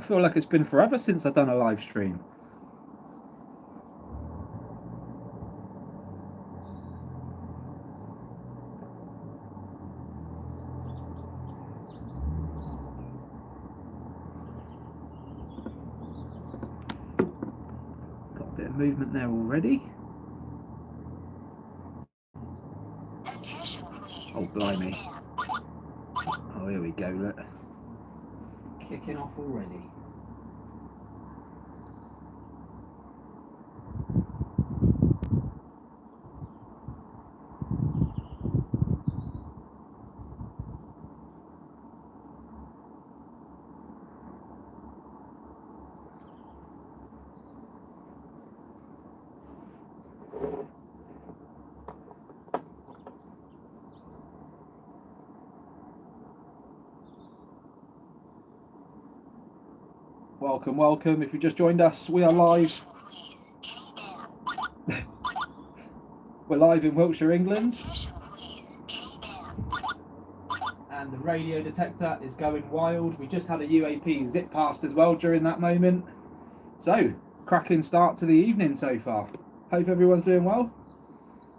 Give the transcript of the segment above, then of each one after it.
feel like it's been forever since I've done a live stream. Got a bit of movement there already. Oh, blimey. Oh, here we go, look. Kicking off already. Welcome, welcome. If you just joined us, we are live. We're live in Wiltshire, England. And the radio detector is going wild. We just had a UAP zip past as well during that moment. So, cracking start to the evening so far. Hope everyone's doing well.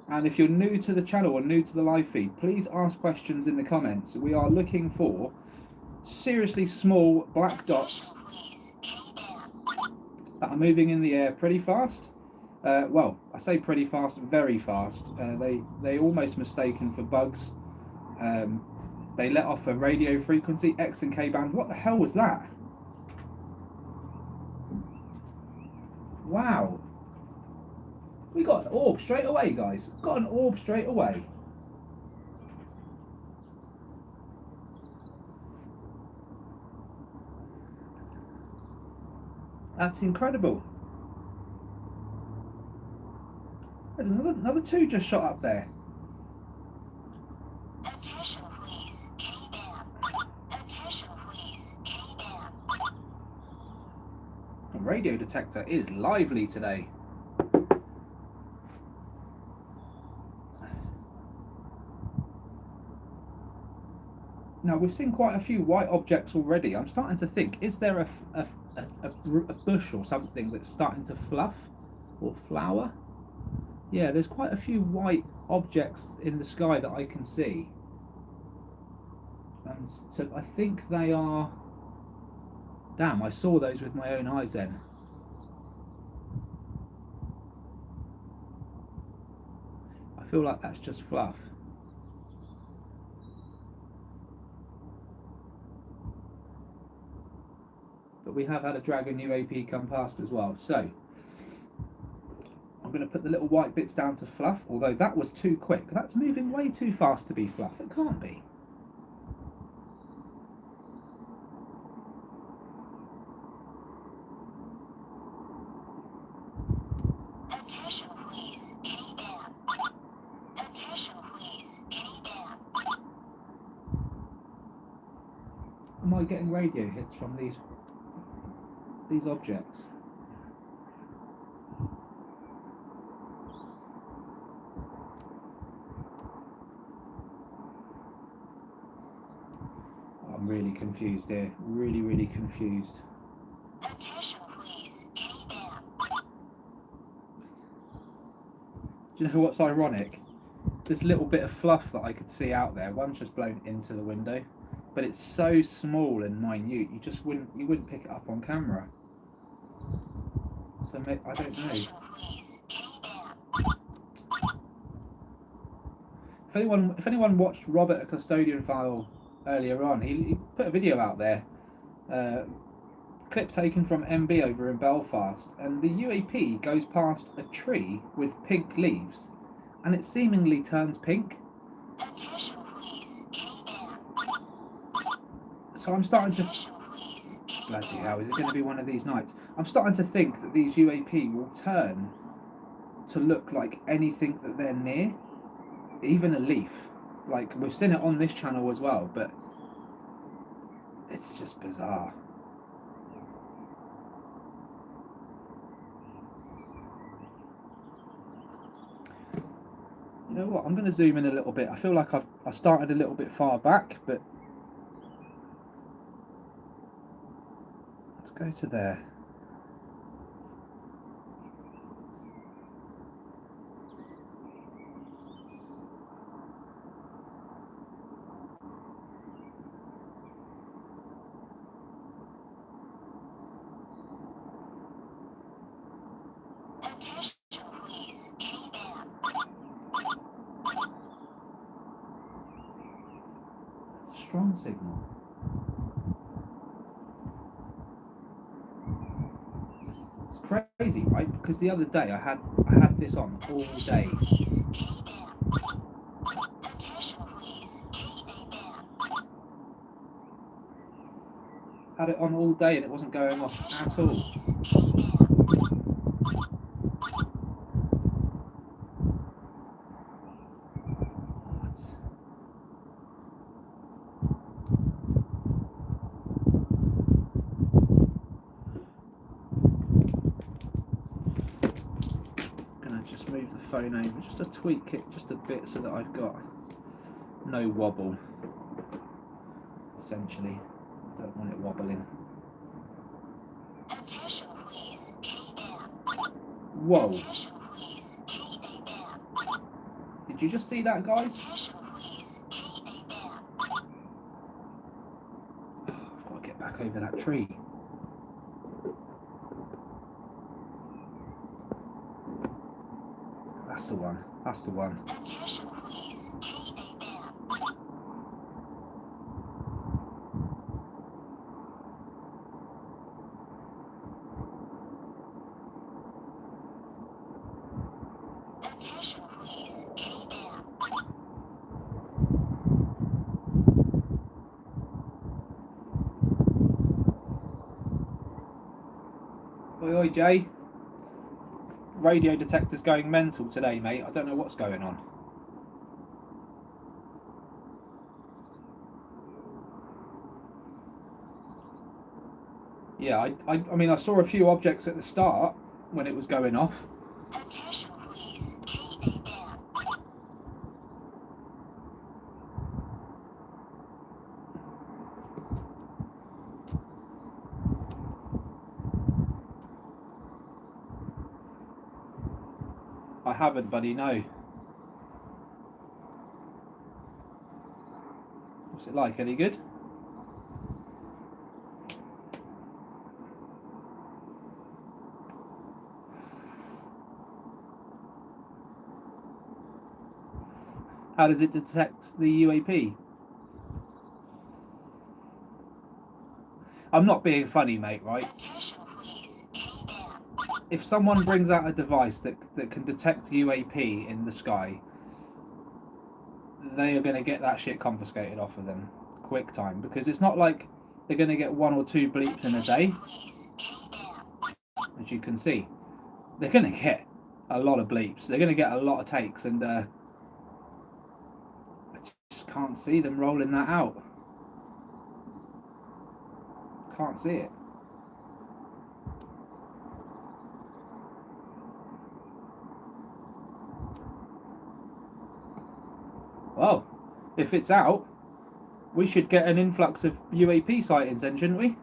And if you're new to the channel or new to the live feed, please ask questions in the comments. We are looking for seriously small black dots that are moving in the air pretty fast. Well, I say pretty fast, very fast. They almost mistaken for bugs. They let off a radio frequency, X and K band. What the hell was that? Wow. We got an orb straight away, guys. Got an orb straight away. That's incredible. There's another two just shot up there. The radio detector is lively today. Now, we've seen quite a few white objects already. I'm starting to think, is there a bush or something that's starting to fluff or flower? Yeah, there's quite a few white objects in the sky that I can see. And so I think they are... Damn, I saw those with my own eyes then. I feel like that's just fluff. But we have had a dragon UAP come past as well. So I'm going to put the little white bits down to fluff, although that was too quick. That's moving way too fast to be fluff. It can't be. Am I getting radio hits from these objects? I'm really confused here. Really confused. Do you know what's ironic? This little bit of fluff that I could see out there, one's just blown into the window, but it's so small and minute, you wouldn't pick it up on camera. So I don't know. If anyone watched Robert, a Custodian File earlier on, he put a video out there, clip taken from MB over in Belfast, and the UAP goes past a tree with pink leaves, and it seemingly turns pink. So I'm starting to... Bloody hell, is it going to be one of these nights? I'm starting to think that these UAP will turn to look like anything that they're near, even a leaf. Like, we've seen it on this channel as well, but it's just bizarre. You know what, I'm going to zoom in a little bit. I feel like I started a little bit far back, but Let's go to there. Strong signal. It's crazy, right? Because the other day I had this on all day. Had it on all day and it wasn't going off at all. Move the phone over just to tweak it just a bit so that I've got no wobble, essentially. I don't want it wobbling. Whoa, did you just see that, guys? I've got to get back over that tree. That's the one. That's the one. Oi, oi, Jay. Radio detector's going mental today, mate. I don't know what's going on. Yeah, I mean, I saw a few objects at the start when it was going off. I haven't, buddy, no. What's it like? Any good? How does it detect the UAP? I'm not being funny, mate, right? If someone brings out a device that can detect UAP in the sky, they are going to get that shit confiscated off of them quick time, because it's not like they're going to get 1 or 2 bleeps in a day. As you can see, they're going to get a lot of bleeps. They're going to get a lot of takes, and I just can't see them rolling that out. Can't see it. Well, if it's out, we should get an influx of UAP sightings then, shouldn't we?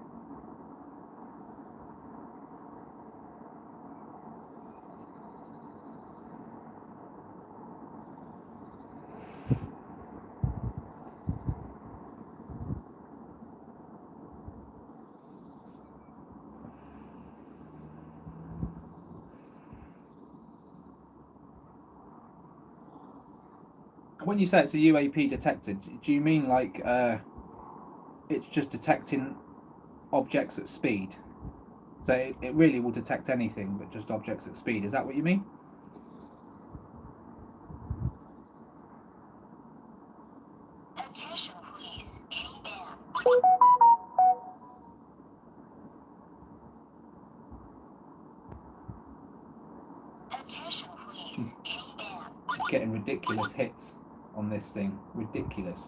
When you say it's a UAP detector, do you mean like it's just detecting objects at speed? So it really will detect anything but just objects at speed. Is that what you mean? Getting ridiculous hits on this thing. Ridiculous.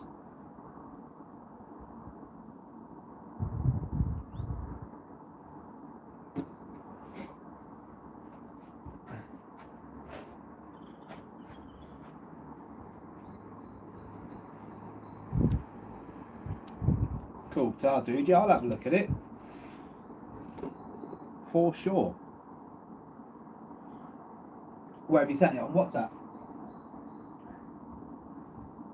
Cool, tar dude. Yeah, I'll have a look at it. for sure. Where have you sent it? On WhatsApp?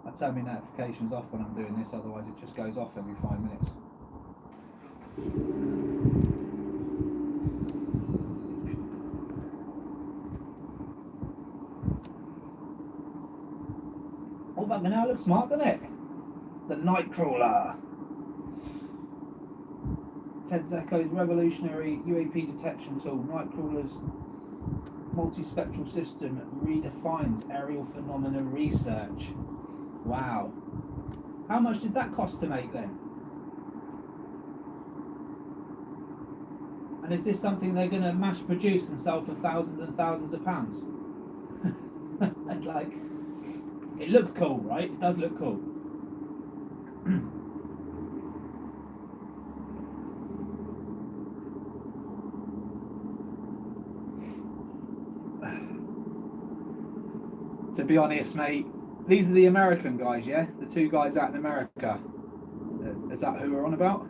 I turn my notifications off when I'm doing this, otherwise it just goes off every 5 minutes. Oh, but now it looks smart, doesn't it? The Nightcrawler. Ted Zeko's revolutionary UAP detection tool. Nightcrawler's multispectral system redefines aerial phenomena research. Wow. How much did that cost to make then? And is this something they're going to mass produce and sell for thousands and thousands of pounds? Like, it looks cool, right? It does look cool. To be honest, mate, these are the American guys, yeah? The two guys out in America. Is that who we're on about?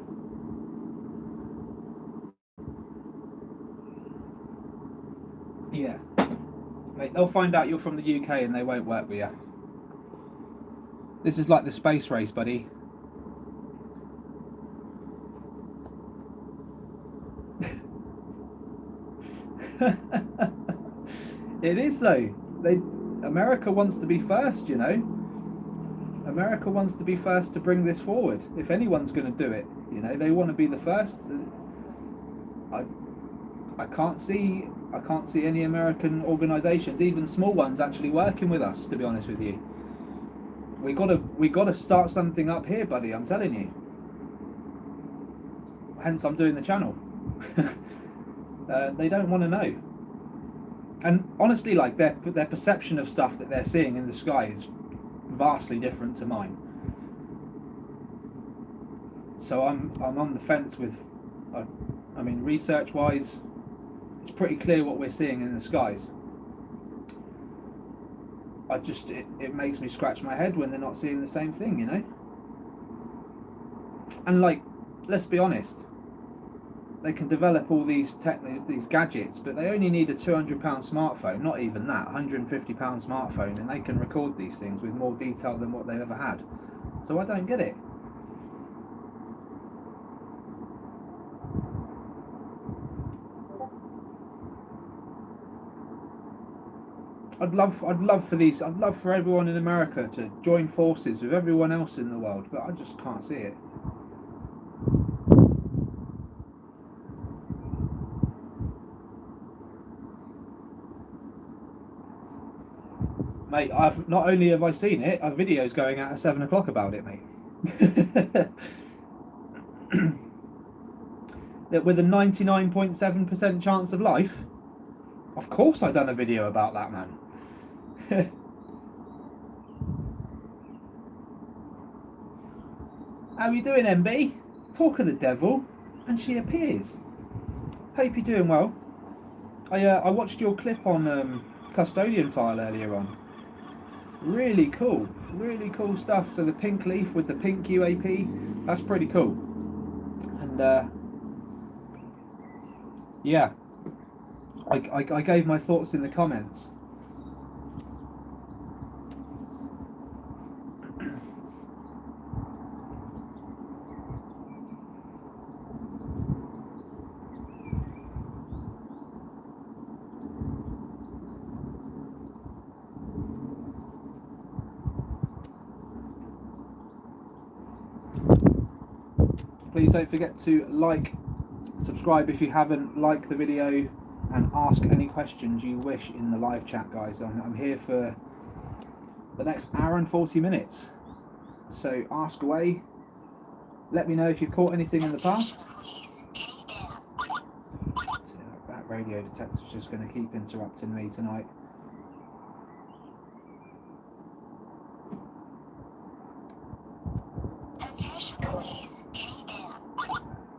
Yeah. Mate, they'll find out you're from the UK and they won't work with you. This is like the space race, buddy. It is though. America wants to be first, you know. America wants to be first to bring this forward. If anyone's going to do it, you know, they want to be the first. I can't see any American organisations, even small ones, actually working with us. To be honest with you, we gotta start something up here, buddy. I'm telling you. Hence, I'm doing the channel. They don't want to know. And honestly, like their perception of stuff that they're seeing in the sky is vastly different to mine. So I'm on the fence with. I mean, research-wise, it's pretty clear what we're seeing in the skies. It makes me scratch my head when they're not seeing the same thing, you know. And like, let's be honest. They can develop all these gadgets, but they only need a £200 smartphone, not even that, £150 smartphone, and they can record these things with more detail than what they've ever had. So I don't get it. I'd love for everyone in America to join forces with everyone else in the world, but I just can't see it. Mate, not only have I seen it, a video's going out at 7 o'clock about it, mate. That with a 99.7% chance of life, of course I done a video about that, man. How you doing, MB? Talk of the devil, and she appears. Hope you're doing well. I watched your clip on Custodian File earlier on. Really cool stuff. So the pink leaf with the pink UAP, that's pretty cool. And yeah, I gave my thoughts in the comments. Please don't forget to like, subscribe if you haven't, like the video, and ask any questions you wish in the live chat, guys. I'm here for the next hour and 40 minutes. So ask away. Let me know if you've caught anything in the past. That radio detector's just going to keep interrupting me tonight.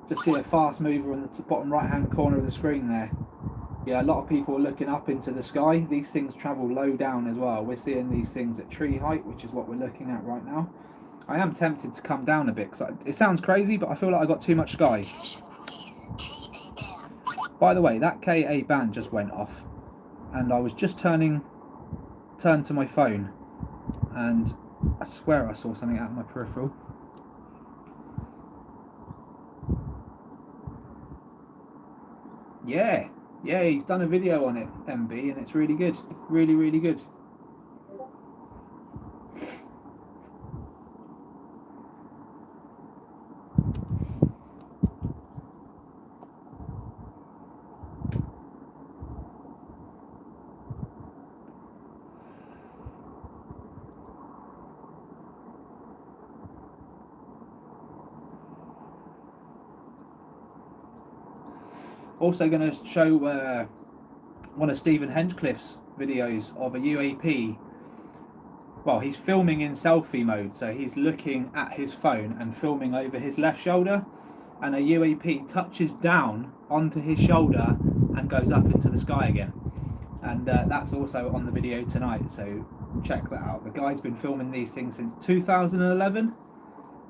Just see a fast mover in the bottom right hand corner of the screen there. Yeah, a lot of people are looking up into the sky. These things travel low down as well. We're seeing these things at tree height, which is what we're looking at right now. I am tempted to come down a bit, because it sounds crazy, but I feel like I got too much sky. By the way, that KA band just went off, and I was just turned to my phone, and I swear I saw something out of my peripheral. Yeah, he's done a video on it, MB, and it's really good. Really, really good. Also going to show one of Stephen Henchcliffe's videos of a UAP. Well, he's filming in selfie mode, so he's looking at his phone and filming over his left shoulder, and a UAP touches down onto his shoulder and goes up into the sky again. And that's also on the video tonight, so check that out. The guy's been filming these things since 2011,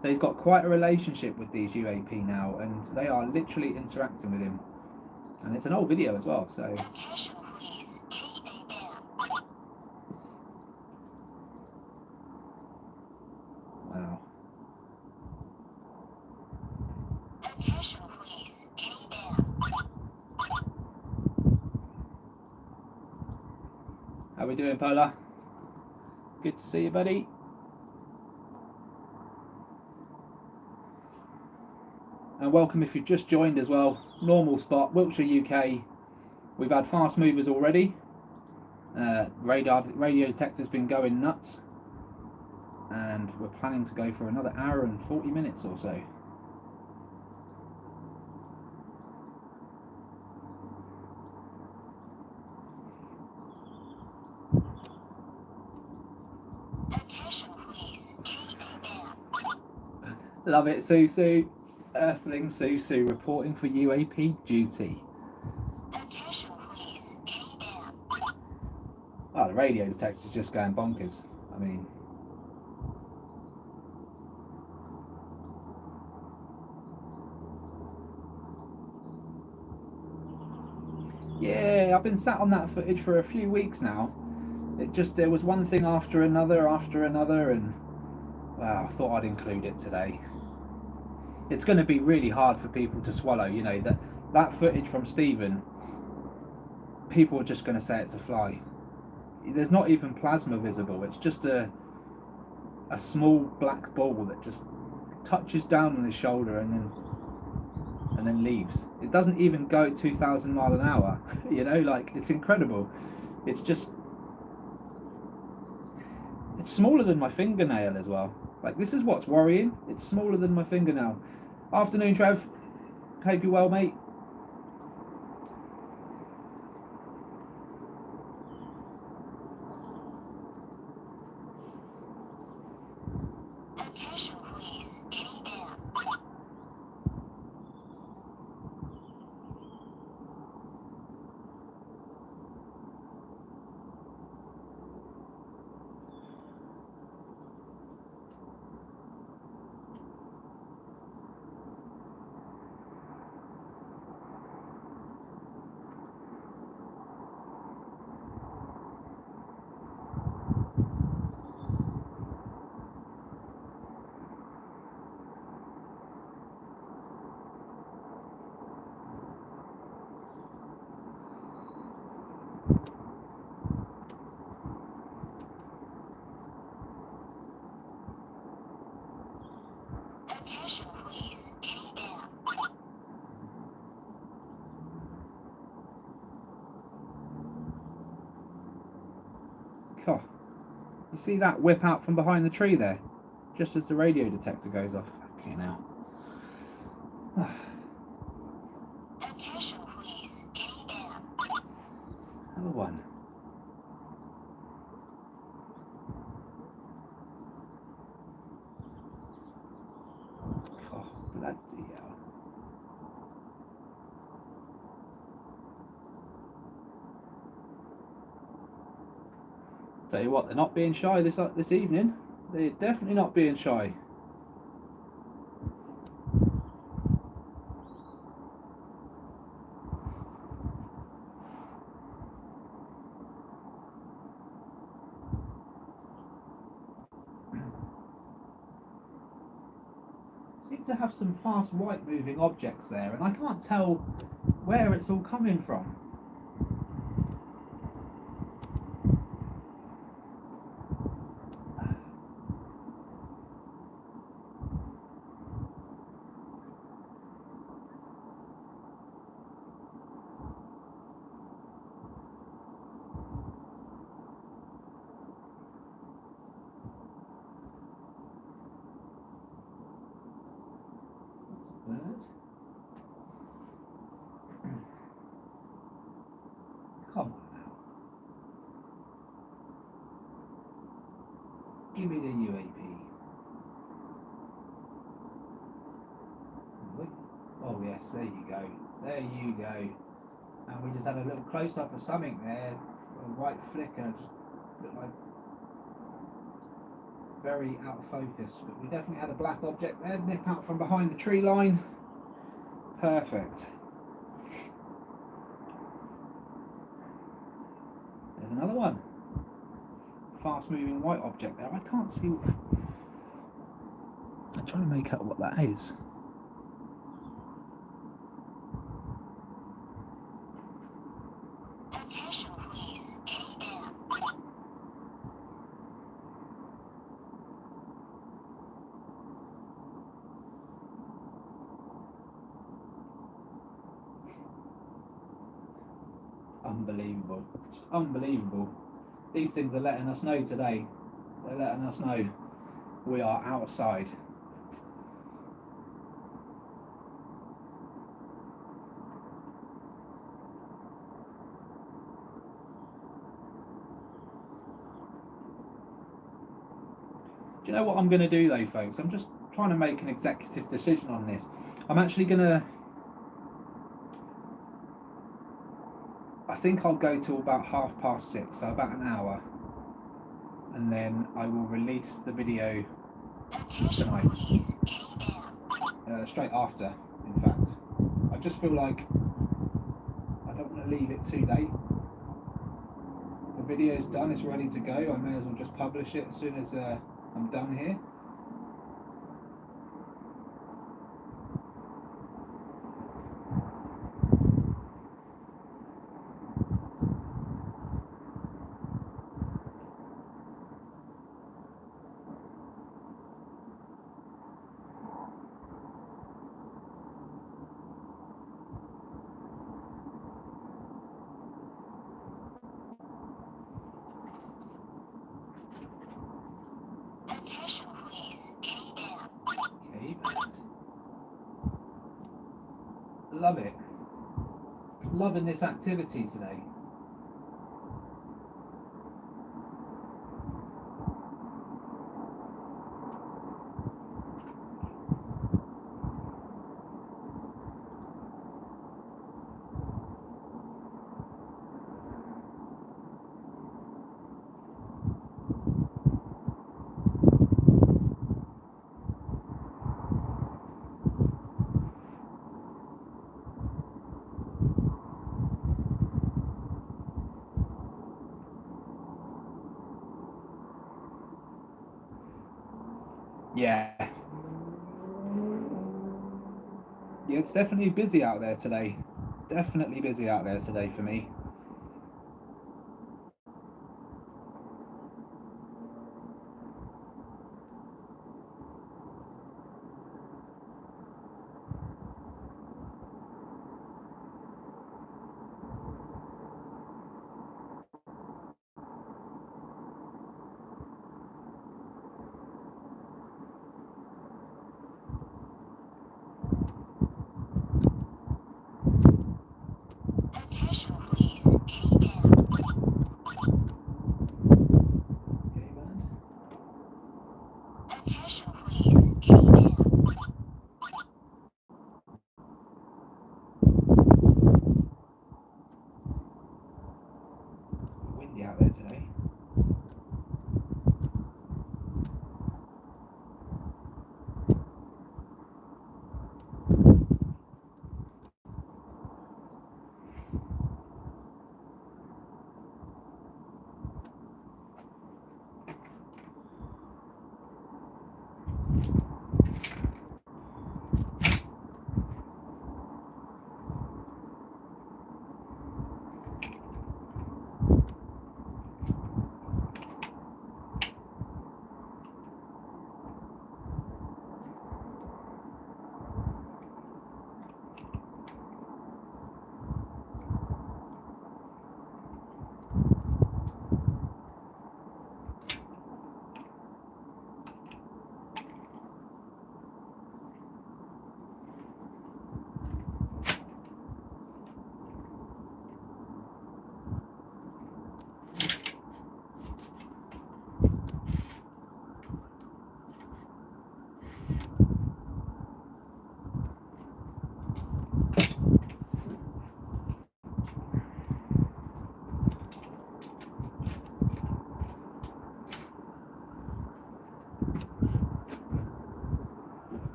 so he's got quite a relationship with these UAP now, and they are literally interacting with him. And it's an old video as well, so... Wow. How we doing, Polar? Good to see you, buddy. And welcome if you've just joined as well. Normal spot, Wiltshire, UK. We've had fast movers already. Radio detector's been going nuts. And we're planning to go for another hour and 40 minutes or so. Love it, Susu. Earthling Susu reporting for UAP duty. Oh, the radio detector's just going bonkers. I mean... Yeah, I've been sat on that footage for a few weeks now. There was one thing after another, and wow, I thought I'd include it today. It's going to be really hard for people to swallow, you know, that footage from Stephen. People are just going to say it's a fly. There's not even plasma visible. It's just a small black ball that just touches down on his shoulder and then leaves. It doesn't even go 2,000 miles an hour. You know, like, it's incredible. It's smaller than my fingernail as well. Like, this is what's worrying. It's smaller than my fingernail. Afternoon, Trev. Hope you're well, mate. God, you see that whip out from behind the tree there? Just as the radio detector goes off. Okay, now. Another one. God, bloody hell. Tell you what, they're not being shy this evening. They're definitely not being shy. seem to have some fast white moving objects there, and I can't tell where it's all coming from. Bird. Come on now. Give me the UAP. Oh yes, there you go. There you go. And we just had a little close up of something there. A white flicker, just looked like very out of focus. But we definitely had a black object there, nip out from behind the tree line. Perfect. There's another one. Fast moving white object there. I can't see. I'm trying to make out what that is. Unbelievable. Just unbelievable. These things are letting us know today. They're letting us know we are outside. Do you know what I'm going to do though, folks? I'm just trying to make an executive decision on this. I'm actually going to... I think I'll go till about 6:30, so about an hour, and then I will release the video tonight, straight after, in fact. I just feel like I don't want to leave it too late. The video's done, it's ready to go, I may as well just publish it as soon as I'm done here. Love it. Loving this activity today. Yeah. Yeah, it's definitely busy out there today. Definitely busy out there today for me.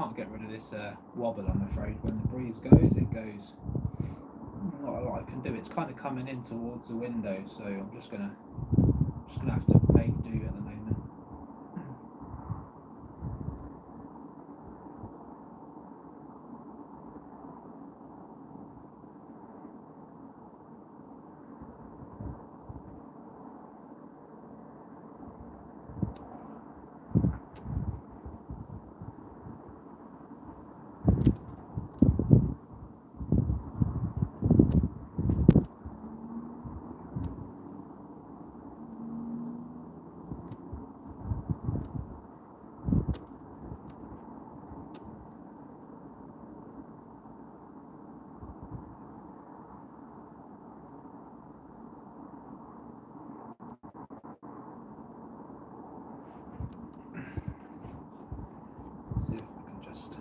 Can't get rid of this wobble, I'm afraid. When the breeze goes, it goes. Not a lot I can do. It's kind of coming in towards the window, so I'm just gonna have to make do at the moment. See if I can just.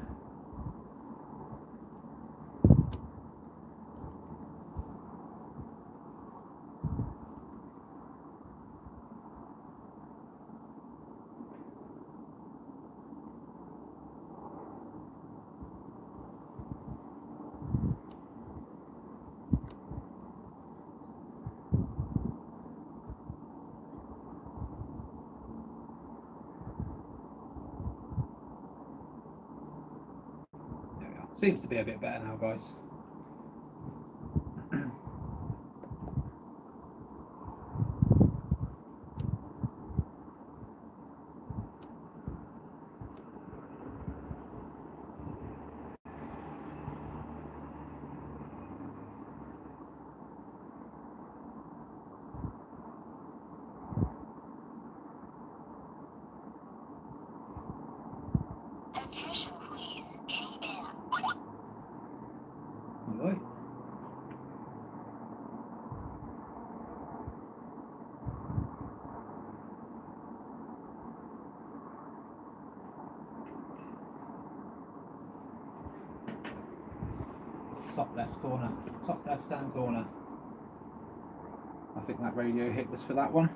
There we are. Seems to be a bit better now, guys. Right. Top left corner, top left hand corner. I think that radio hit was for that one.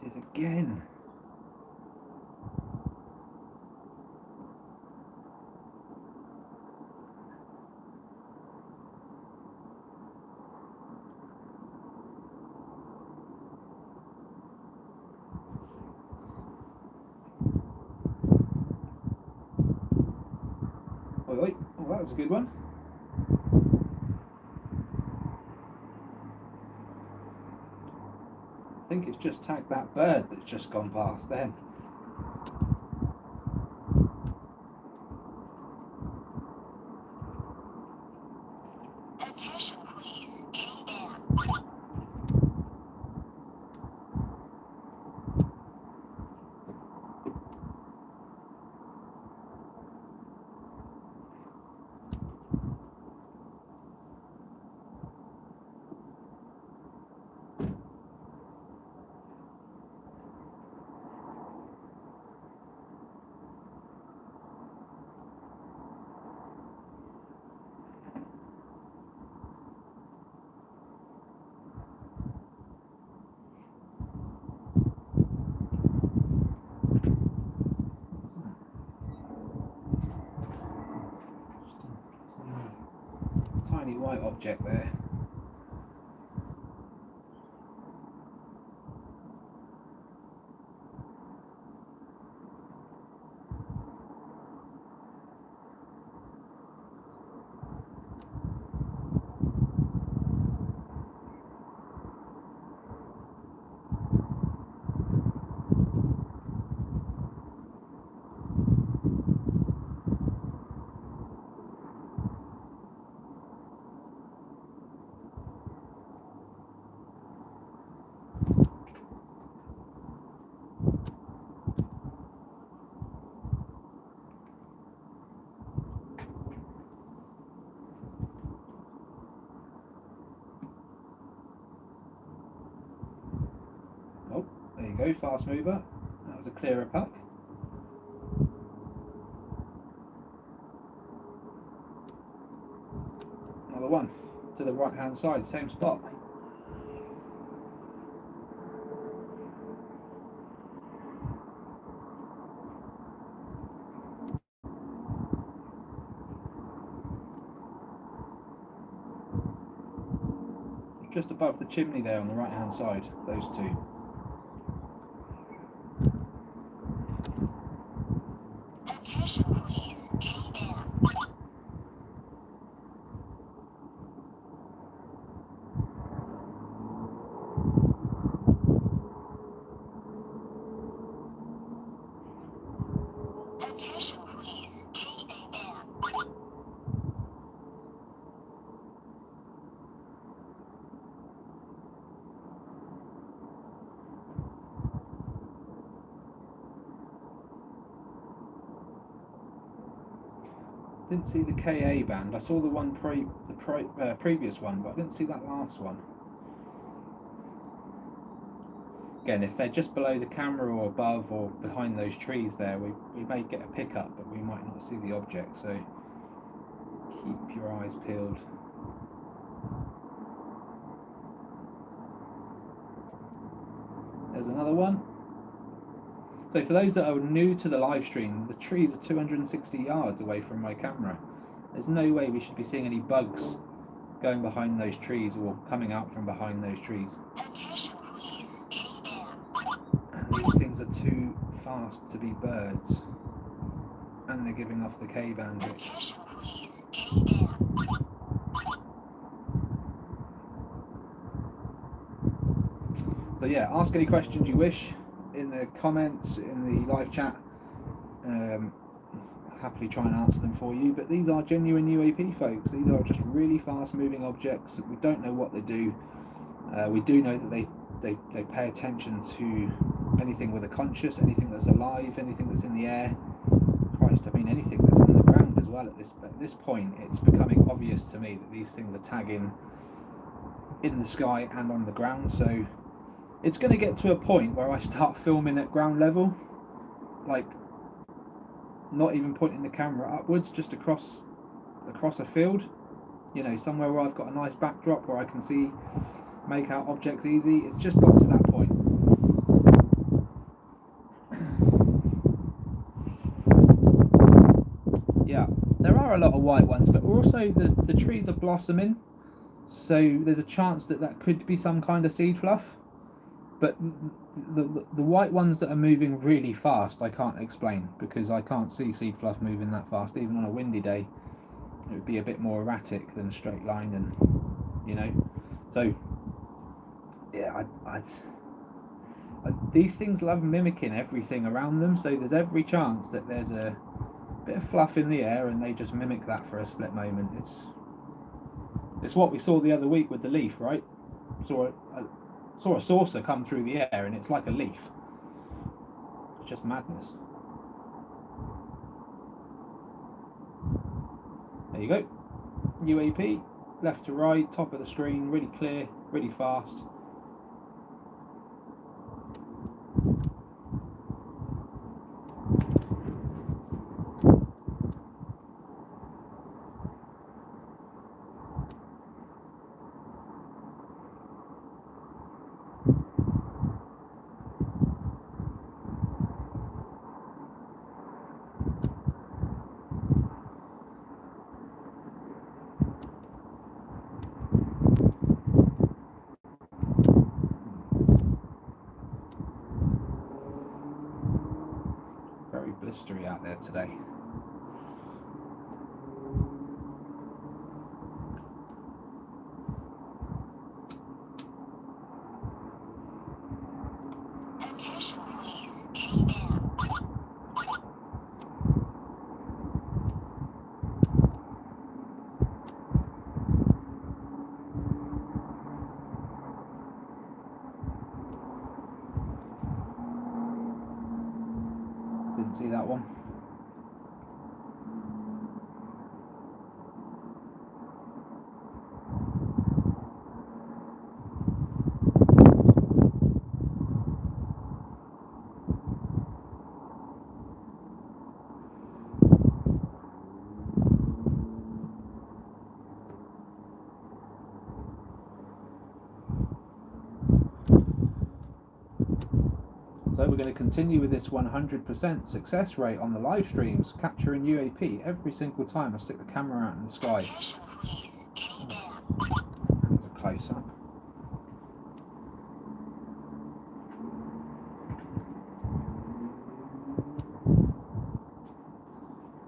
It is again. Oi, oh, that was a good one. I think it's just tagged that bird that's just gone past then. slight object there. Oh, there you go, fast mover. That was a clearer puck. Another one to the right hand side, same spot. Just above the chimney there on the right hand side, those two. Didn't see the KA band. I saw the one previous one, but I didn't see that last one. Again, if they're just below the camera or above or behind those trees there, we may get a pickup, but we might not see the object, so keep your eyes peeled. There's another one. So for those that are new to the live stream, the trees are 260 yards away from my camera. There's no way we should be seeing any bugs going behind those trees or coming out from behind those trees. And these things are too fast to be birds. And they're giving off the K-band. So yeah, ask any questions you wish in the comments, in the live chat. Happily try and answer them for you, but these are genuine UAP, folks. These are just really fast moving objects. We don't know what they do. We do know that they pay attention to anything with a conscious, anything that's alive, anything that's in the air. Christ, I mean anything that's on the ground as well. At this point, it's becoming obvious to me that these things are tagging in the sky and on the ground. So it's going to get to a point where I start filming at ground level, like not even pointing the camera upwards, just across a field, you know, somewhere where I've got a nice backdrop where I can make out objects easy. It's just got to that point. Yeah, there are a lot of white ones, but also the trees are blossoming, so there's a chance that could be some kind of seed fluff. But the white ones that are moving really fast, I can't explain, because I can't see seed fluff moving that fast. Even on a windy day, it would be a bit more erratic than a straight line, and you know. So yeah, these things love mimicking everything around them. So there's every chance that there's a bit of fluff in the air, and they just mimic that for a split moment. It's what we saw the other week with the leaf, right? Saw a saucer come through the air and it's like a leaf. It's just madness. There you go. UAP, left to right, top of the screen, really clear, really fast. Very blistery out there today. Didn't see that one. So we're going to continue with this 100% success rate on the live streams, capturing UAP every single time I stick the camera out in the sky. That's a close up.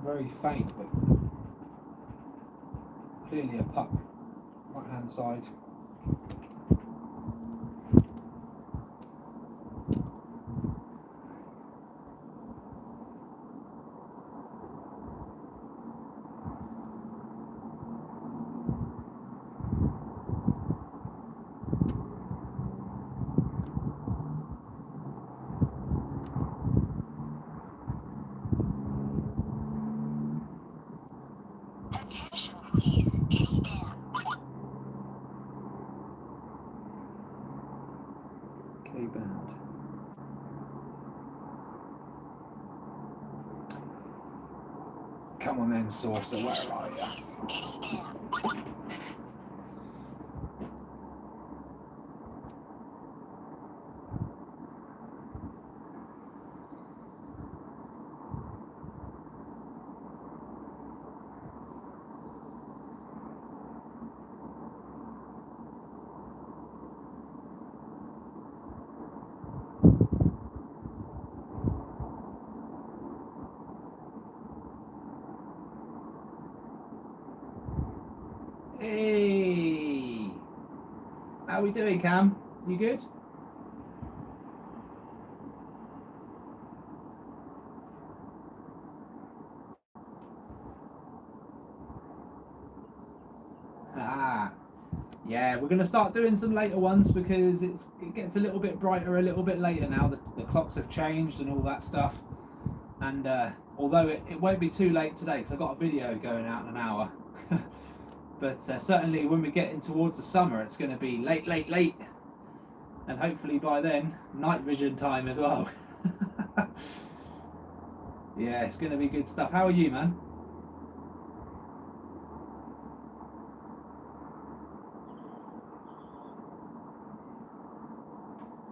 Very faint, but clearly a puck. Right hand side. K-band. Come on then, Saucer, where are you? Hey, how we doing, Cam? You good? Yeah, we're going to start doing some later ones because it gets a little bit brighter a little bit later now. The clocks have changed and all that stuff. And although it won't be too late today because I've got a video going out in an hour. But certainly when we get in towards the summer, it's going to be late. And hopefully by then, night vision time as well. Yeah, it's going to be good stuff. How are you, man?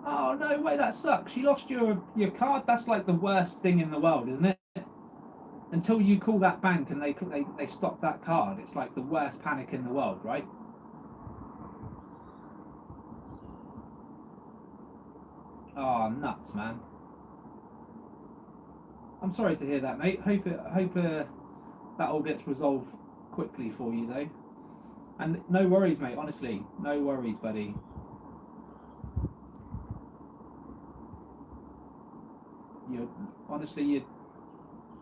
Oh, no way, that sucks. You lost your card. That's like the worst thing in the world, isn't it? Until you call that bank and they stop that card, it's like the worst panic in the world, right? Oh, nuts, man. I'm sorry to hear that, mate. Hope that all gets resolved quickly for you, though. And no worries, mate. Honestly, no worries, buddy.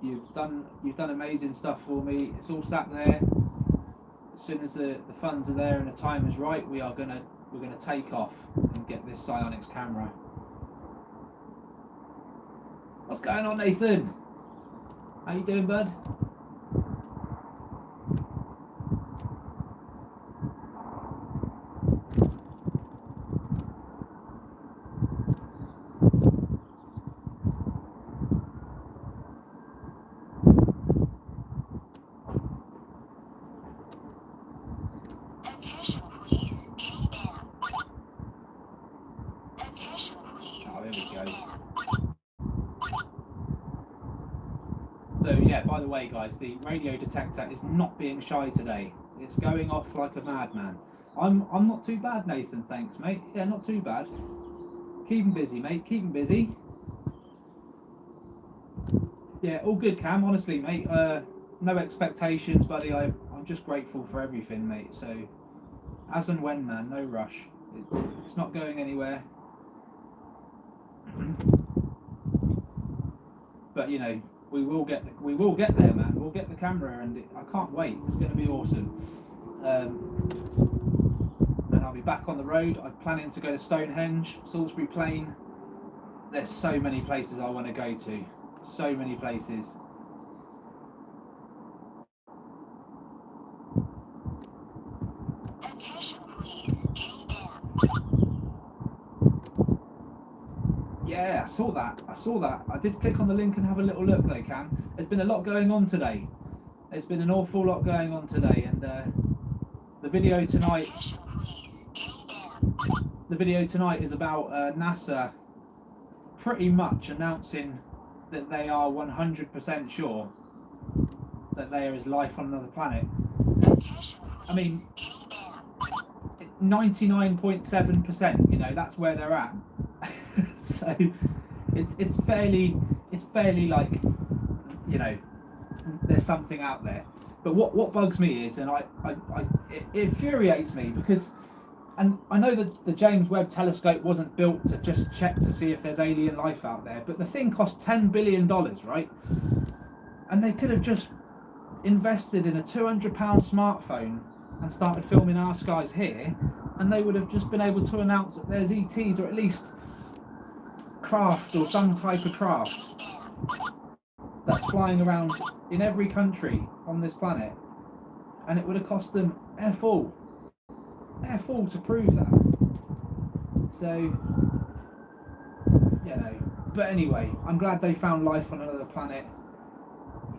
You've done amazing stuff for me. It's all sat there. As soon as the funds are there and the time is right, we're gonna take off and get this Psionics camera. What's going on, Nathan? How you doing, bud? So yeah, by the way, guys, the radio detector is not being shy today. It's going off like a madman. I'm not too bad, Nathan. Thanks, mate. Yeah, not too bad. Keep him busy, mate. Keep him busy. Yeah, all good, Cam. Honestly, mate. No expectations, buddy. I'm just grateful for everything, mate. So, as and when, man. No rush. It's not going anywhere. But you know, we will get there, man. We'll get the camera, and I can't wait. It's going to be awesome. And I'll be back on the road. I'm planning to go to Stonehenge, Salisbury Plain. There's so many places I want to go to. So many places. Yeah, I saw that. I did click on the link and have a little look though, Cam. There's been a lot going on today. There's been an awful lot going on today, and the video tonight is about NASA pretty much announcing that they are 100% sure that there is life on another planet. I mean, 99.7%, you know, that's where they're at. So it's fairly like, you know, there's something out there. But what bugs me is, and it infuriates me because, and I know that the James Webb Telescope wasn't built to just check to see if there's alien life out there, but the thing cost $10 billion, right? And they could have just invested in a £200 smartphone and started filming our skies here, and they would have just been able to announce that there's ETs, or at least craft or some type of craft that's flying around in every country on this planet, and it would have cost them F all to prove that. So, you know, but anyway, I'm glad they found life on another planet.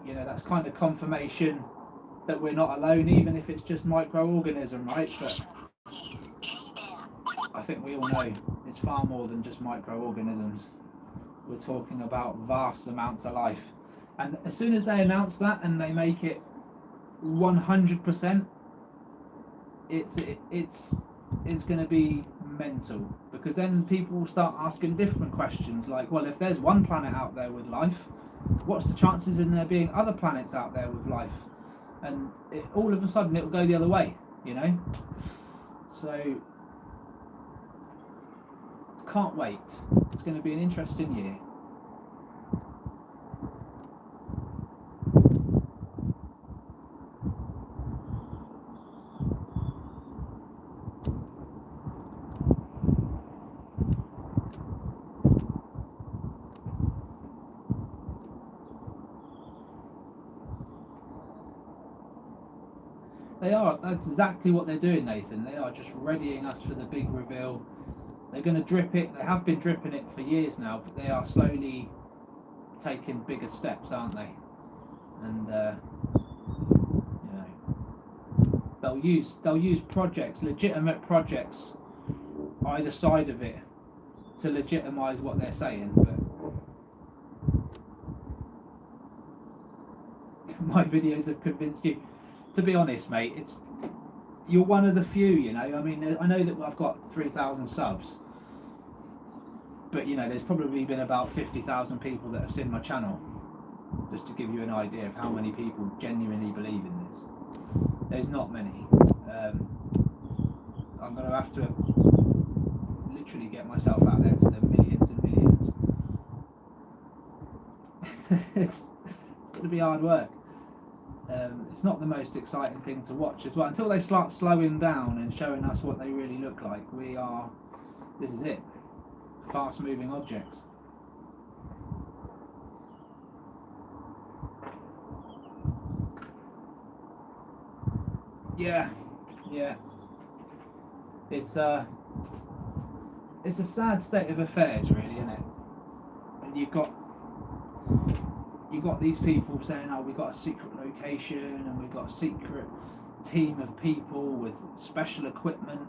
You know, that's kind of confirmation that we're not alone, even if it's just microorganism, right? But I think we all know it's far more than just microorganisms. We're talking about vast amounts of life. And as soon as they announce that and they make it 100%, it's going to be mental, because then people will start asking different questions like, well, if there's one planet out there with life, what's the chances in there being other planets out there with life? And all of a sudden it will go the other way, you know. So can't wait. It's going to be an interesting year. They are. That's exactly what they're doing, Nathan. They are just readying us for the big reveal. They're going to drip it. They have been dripping it for years now, but they are slowly taking bigger steps, aren't they? And you know, they'll use projects, legitimate projects, either side of it, to legitimise what they're saying. But my videos have convinced you. To be honest, mate, you're one of the few, you know. I mean, I know that I've got 3,000 subs, but you know, there's probably been about 50,000 people that have seen my channel, just to give you an idea of how many people genuinely believe in this. There's not many. I'm going to have to literally get myself out there to the millions and millions. It's going to be hard work. It's not the most exciting thing to watch as well. Until they start slowing down and showing us what they really look like, this is it. Fast moving objects. Yeah. It's a sad state of affairs, really, isn't it? And you've got these people saying, oh, we've got a secret location and we've got a secret team of people with special equipment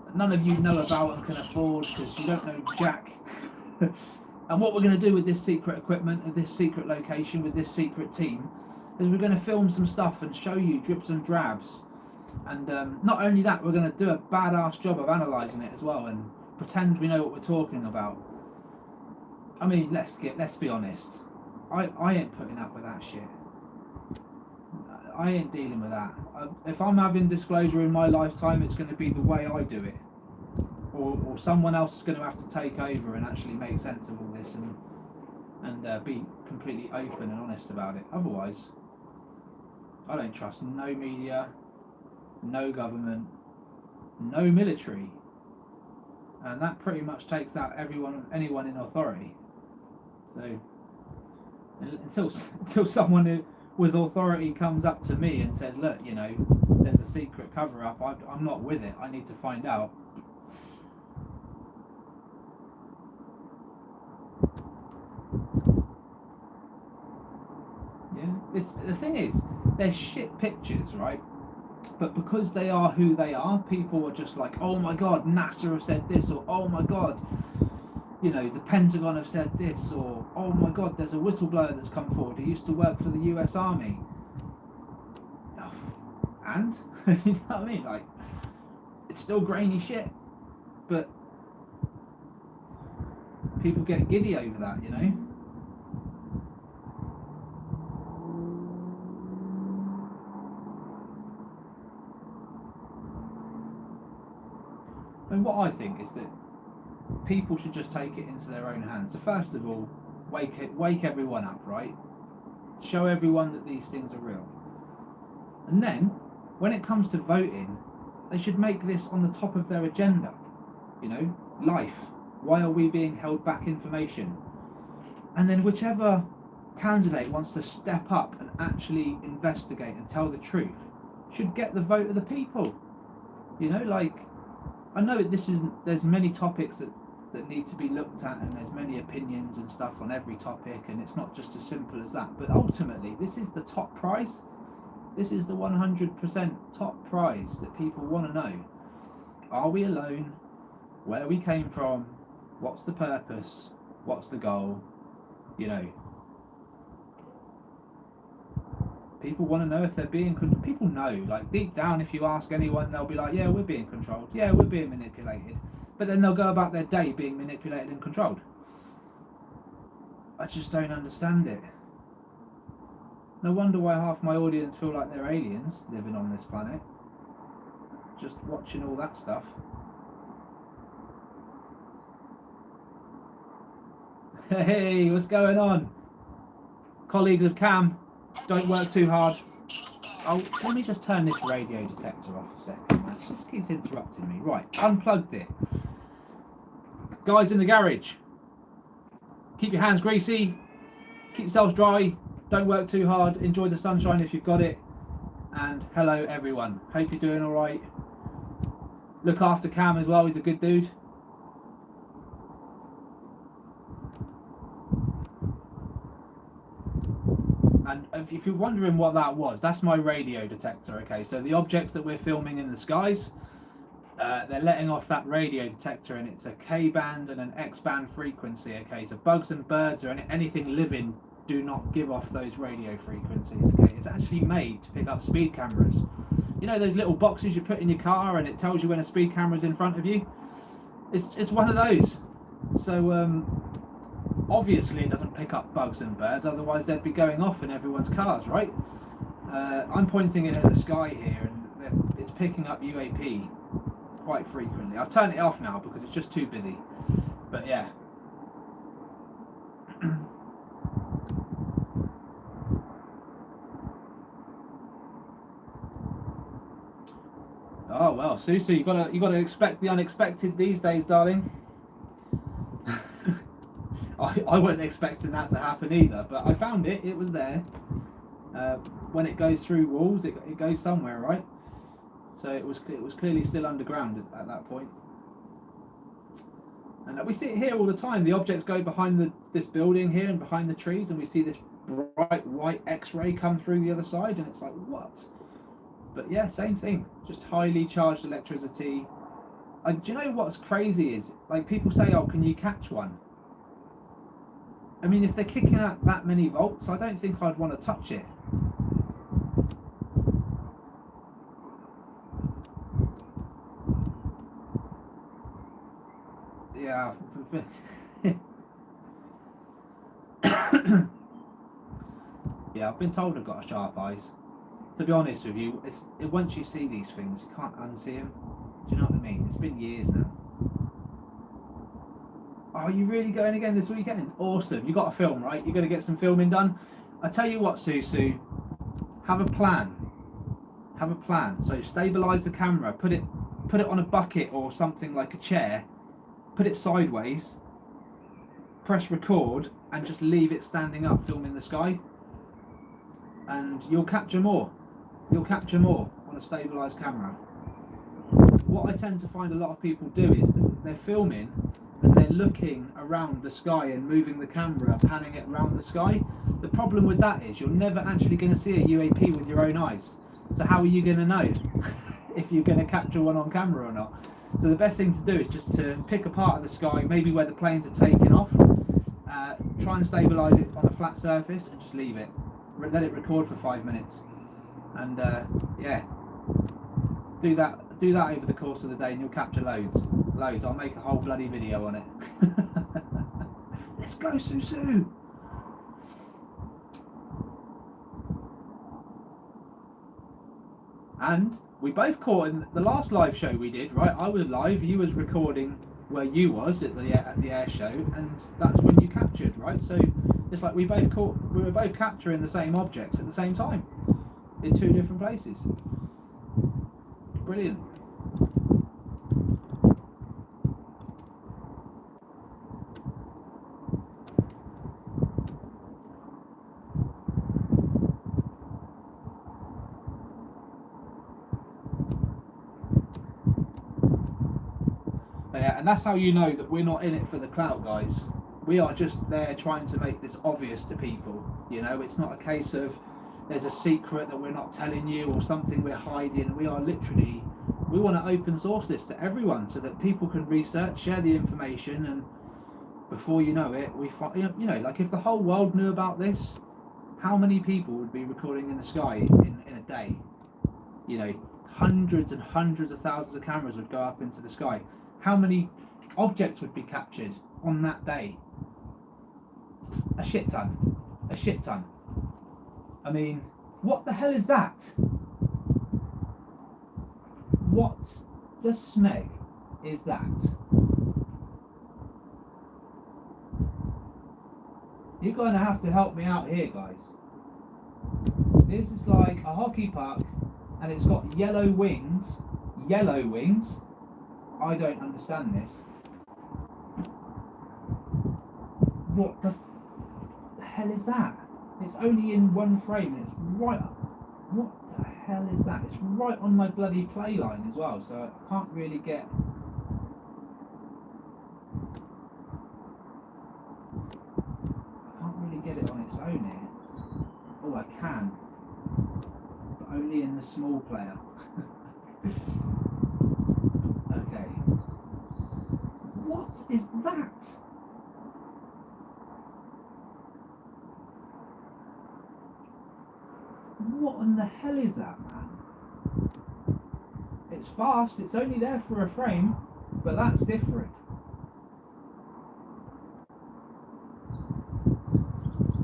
that none of you know about and can afford because you don't know jack. And what we're going to do with this secret equipment and this secret location with this secret team is we're going to film some stuff and show you drips and drabs. And not only that, we're going to do a badass job of analysing it as well and pretend we know what we're talking about. I mean, let's be honest. I ain't putting up with that shit. I ain't dealing with that. If I'm having disclosure in my lifetime, it's going to be the way I do it, or someone else is going to have to take over and actually make sense of all this and be completely open and honest about it. Otherwise, I don't trust no media, no government, no military, and that pretty much takes out anyone in authority. So until someone with authority comes up to me and says, look, you know, there's a secret cover up, I'm not with it, I need to find out. Yeah, the thing is, they're shit pictures, right? But because they are who they are, people are just like, oh my god, NASA have said this, or oh my god, you know, the Pentagon have said this, or oh my god, there's a whistleblower that's come forward who used to work for the US Army. And you know what I mean? Like, it's still grainy shit, but people get giddy over that, you know. And what I think is that people should just take it into their own hands. So first of all, wake everyone up, right? Show everyone that these things are real. And then, when it comes to voting, they should make this on the top of their agenda. You know, life. Why are we being held back information? And then whichever candidate wants to step up and actually investigate and tell the truth should get the vote of the people. You know, like, I know there's many topics that need to be looked at, and there's many opinions and stuff on every topic, and it's not just as simple as that. But ultimately, this is the top prize. This is the 100% top prize that people want to know. Are we alone? Where we came from? What's the purpose? What's the goal? You know, people want to know if they're being people know, like, deep down, if you ask anyone, they'll be like, yeah, we're being controlled, yeah, we're being manipulated, but then they'll go about their day being manipulated and controlled. I just don't understand it. No wonder why half my audience feel like they're aliens living on this planet, just watching all that stuff. Hey, what's going on? Colleagues of Cam, don't work too hard. Oh, let me just turn this radio detector off a second, man. It just keeps interrupting me. Right, unplugged it. Guys in the garage, keep your hands greasy, keep yourselves dry, don't work too hard, enjoy the sunshine if you've got it, and hello everyone. Hope you're doing alright. Look after Cam as well, he's a good dude. And if you're wondering what that was, that's my radio detector, okay? So the objects that we're filming in the skies, they're letting off that radio detector, and it's a K-band and an X-band frequency, okay? So bugs and birds or anything living do not give off those radio frequencies, okay? It's actually made to pick up speed cameras. You know those little boxes you put in your car and it tells you when a speed camera's in front of you? It's one of those. So obviously it doesn't pick up bugs and birds, otherwise they'd be going off in everyone's cars, right? I'm pointing it at the sky here, and it's picking up UAP quite frequently. I've turned it off now because it's just too busy, but yeah. Oh well, Susie, you gotta expect the unexpected these days, darling. I wasn't expecting that to happen either, but I found it. It was there. When it goes through walls, it goes somewhere, right? So it was clearly still underground at that point. And we see it here all the time. The objects go behind this building here and behind the trees, and we see this bright white X-ray come through the other side, and it's like, what? But yeah, same thing. Just highly charged electricity. Do you know what's crazy is, like, people say, oh, can you catch one? I mean, if they're kicking out that many volts, I don't think I'd want to touch it. Yeah. Yeah, I've been told I've got sharp eyes. To be honest with you, once you see these things, you can't unsee them. Do you know what I mean? It's been years now. Oh, are you really going again this weekend? Awesome. You got a film, right? You're going to get some filming done. I tell you what, Susu, have a plan. Have a plan. So stabilise the camera. Put it on a bucket or something like a chair. Put it sideways. Press record and just leave it standing up, filming the sky. And you'll capture more. You'll capture more on a stabilised camera. What I tend to find a lot of people do is that they're filming and they're looking around the sky and moving the camera, panning it around the sky. The problem with that is you're never actually going to see a UAP with your own eyes. So how are you going to know if you're going to capture one on camera or not? So the best thing to do is just to pick a part of the sky, maybe where the planes are taking off, try and stabilise it on a flat surface and just leave it. Let it record for 5 minutes. And yeah, do that over the course of the day and you'll capture loads. I'll make a whole bloody video on it. Let's go, Susu. And we both caught in the last live show we did, right? I was live, you was recording where you was at the air show, and that's when you captured, right? So it's like we were both capturing the same objects at the same time in 2 different places. Brilliant. Yeah, and that's how you know that we're not in it for the clout, guys. We are just there trying to make this obvious to people. You know, it's not a case of there's a secret that we're not telling you or something we're hiding. We are literally, we want to open source this to everyone so that people can research, share the information, and before you know it, we find, you know, like if the whole world knew about this, how many people would be recording in the sky in a day? You know, hundreds and hundreds of thousands of cameras would go up into the sky. How many objects would be captured on that day? A shit ton. A shit ton. I mean, what the hell is that? What the smeg is that? You're going to have to help me out here, guys. This is like a hockey puck and it's got yellow wings. Yellow wings? I don't understand this. What the hell is that? It's only in one frame and it's right up. What the hell is that? It's right on my bloody play line as well, so I can't really get. I can't really get it on its own here. Oh, I can, but only in the small player. Okay. What is that? What in the hell is that, man? It's fast, it's only there for a frame, but that's different.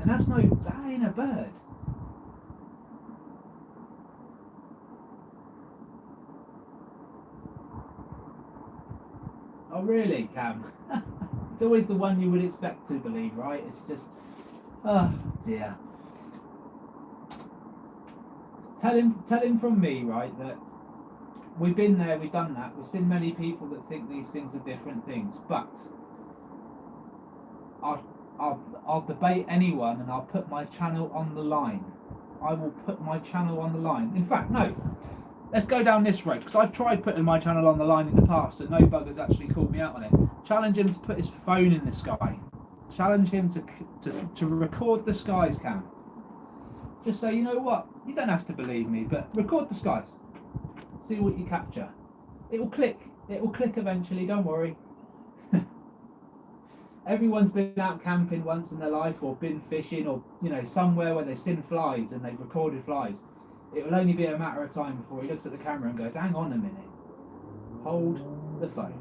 And that ain't a bird. Oh really, Cam? It's always the one you would expect to believe, right? It's just, oh dear. Tell him from me, right, that we've been there, we've done that. We've seen many people that think these things are different things, but I'll debate anyone and I'll put my channel on the line. I will put my channel on the line. In fact, no. Let's go down this road, because I've tried putting my channel on the line in the past and no bugger's actually called me out on it. Challenge him to put his phone in the sky. Challenge him to record the skies, Cam. Just say, you know what, you don't have to believe me, but record the skies. See what you capture. It will click eventually, don't worry. Everyone's been out camping once in their life, or been fishing, or somewhere where they've seen flies and they've recorded flies. It will only be a matter of time before he looks at the camera and goes, hang on a minute, hold the phone.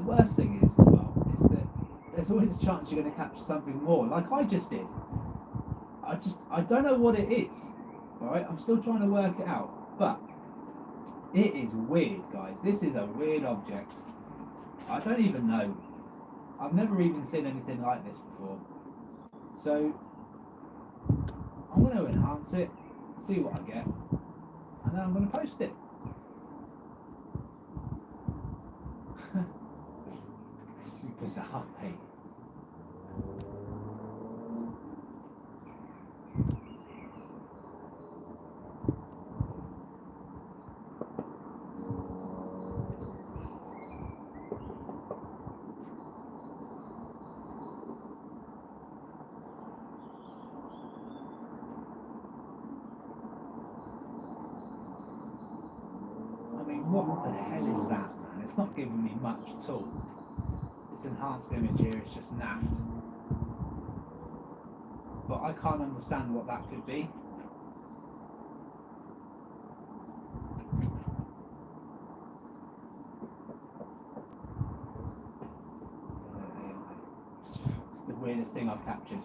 worst thing is as well is that there's always a chance you're going to capture something more, like I just did. I don't know what it is. All right, I'm still trying to work it out, but it is weird, guys. This is a weird object. I don't even know. I've never even seen anything like this before. So I'm going to enhance it, see what I get, and then I'm going to post it. This is bizarre, mate. What the hell is that, man? It's not giving me much at all. This enhanced image here is just naffed. But I can't understand what that could be. It's the weirdest thing I've captured.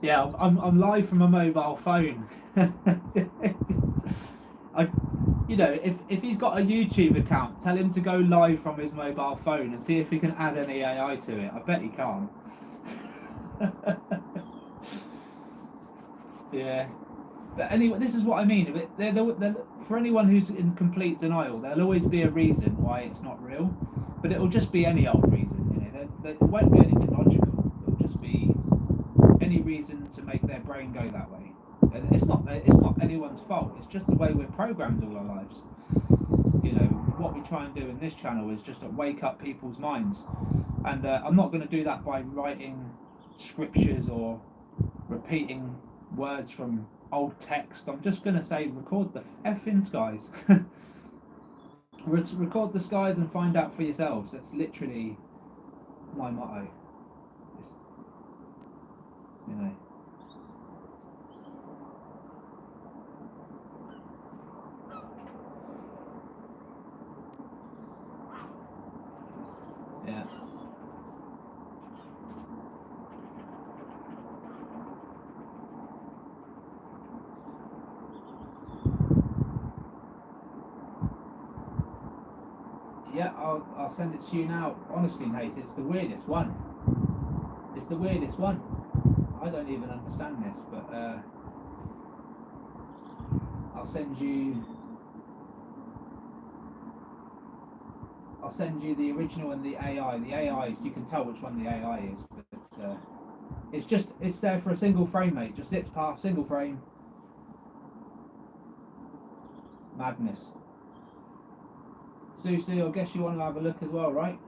Yeah, I'm live from a mobile phone. You know, if he's got a YouTube account, tell him to go live from his mobile phone and see if he can add any AI to it. I bet he can't. Yeah, but anyway, this is what I mean. For anyone who's in complete denial, there'll always be a reason why it's not real, but it'll just be any old reason. You know, there won't be anything logical. It'll just be any reason to make their brain go that way. And it's not anyone's fault. It's just the way we're programmed all our lives. You know, what we try and do in this channel is just to wake up people's minds. And I'm not going to do that by writing scriptures or repeating words from old text. I'm just going to say, record the effing skies. Record the skies and find out for yourselves. That's literally my motto. It's, you know. Yeah. Yeah, I'll send it to you now. Honestly, Nate, it's the weirdest one. It's the weirdest one. I don't even understand this, but I'll send you the original and the AI. The AI is, you can tell which one the AI is, but it's there for a single frame, mate. Just zips past, single frame. Madness. Susie, I guess you want to have a look as well, right?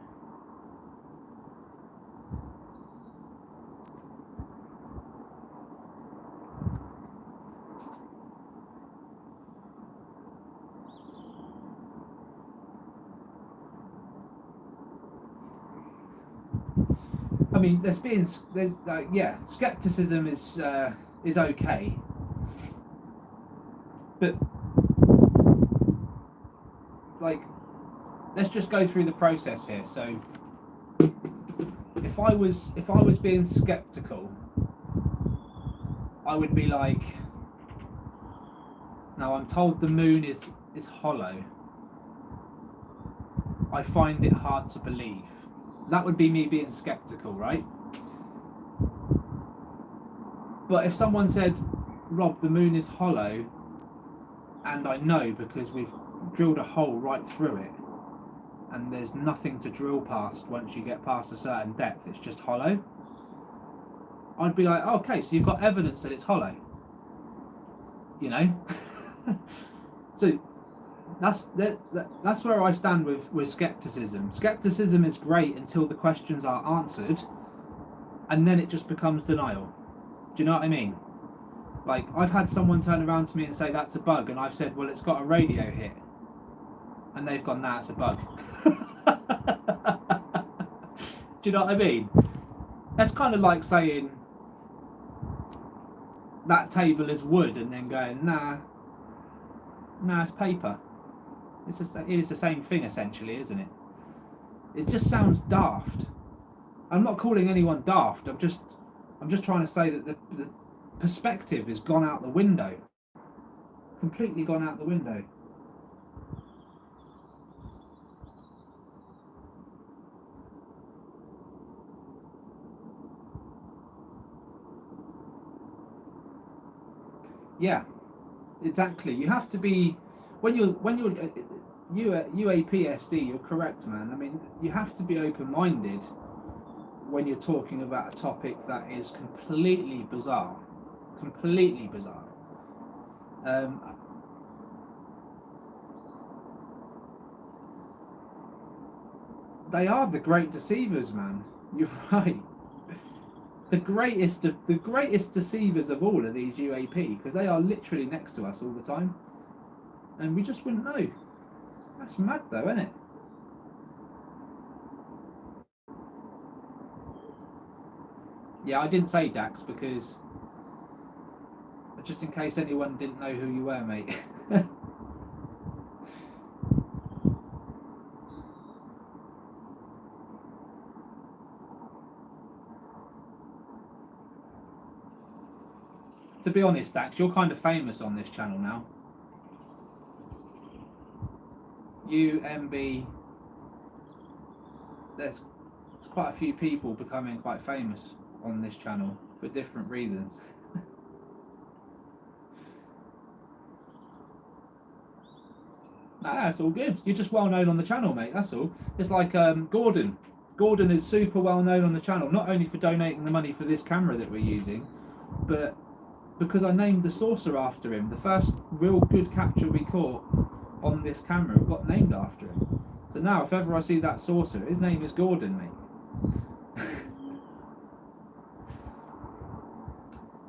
I mean, yeah, skepticism is okay, but like, let's just go through the process here. So, if I was being skeptical, I would be like, now I'm told the moon is hollow. I find it hard to believe. That would be me being skeptical, right? But if someone said, Rob, the moon is hollow, and I know because we've drilled a hole right through it, and there's nothing to drill past once you get past a certain depth, it's just hollow, I'd be like, okay, so you've got evidence that it's hollow. You know? So that's where I stand with skepticism. Skepticism is great until the questions are answered, and then it just becomes denial. Do you know what I mean? Like, I've had someone turn around to me and say that's a bug, and I've said, well, it's got a radio hit. And they've gone, nah, it's a bug. Do you know what I mean? That's kind of like saying that table is wood and then going, nah, it's paper. It is the same thing essentially, isn't it? It just sounds daft. I'm not calling anyone daft. I'm just trying to say that the perspective has gone out the window. Completely gone out the window. Yeah, exactly. You have to be when you're UAP SD. You're correct, man. I mean, you have to be open-minded when you're talking about a topic that is completely bizarre. Completely bizarre. They are the great deceivers, man. You're right. The greatest deceivers of all are these UAP, because they are literally next to us all the time, and we just wouldn't know. That's mad, though, isn't it? Yeah, I didn't say Dax because just in case anyone didn't know who you were, mate. To be honest, Dax, you're kind of famous on this channel now. UMB, there's quite a few people becoming quite famous on this channel for different reasons. Nah, that's all good. You're just well known on the channel, mate. That's all. It's like Gordon. Gordon is super well known on the channel, not only for donating the money for this camera that we're using, but because I named the saucer after him. The first real good capture we caught on this camera got named after him. So now, if ever I see that saucer, his name is Gordon, mate.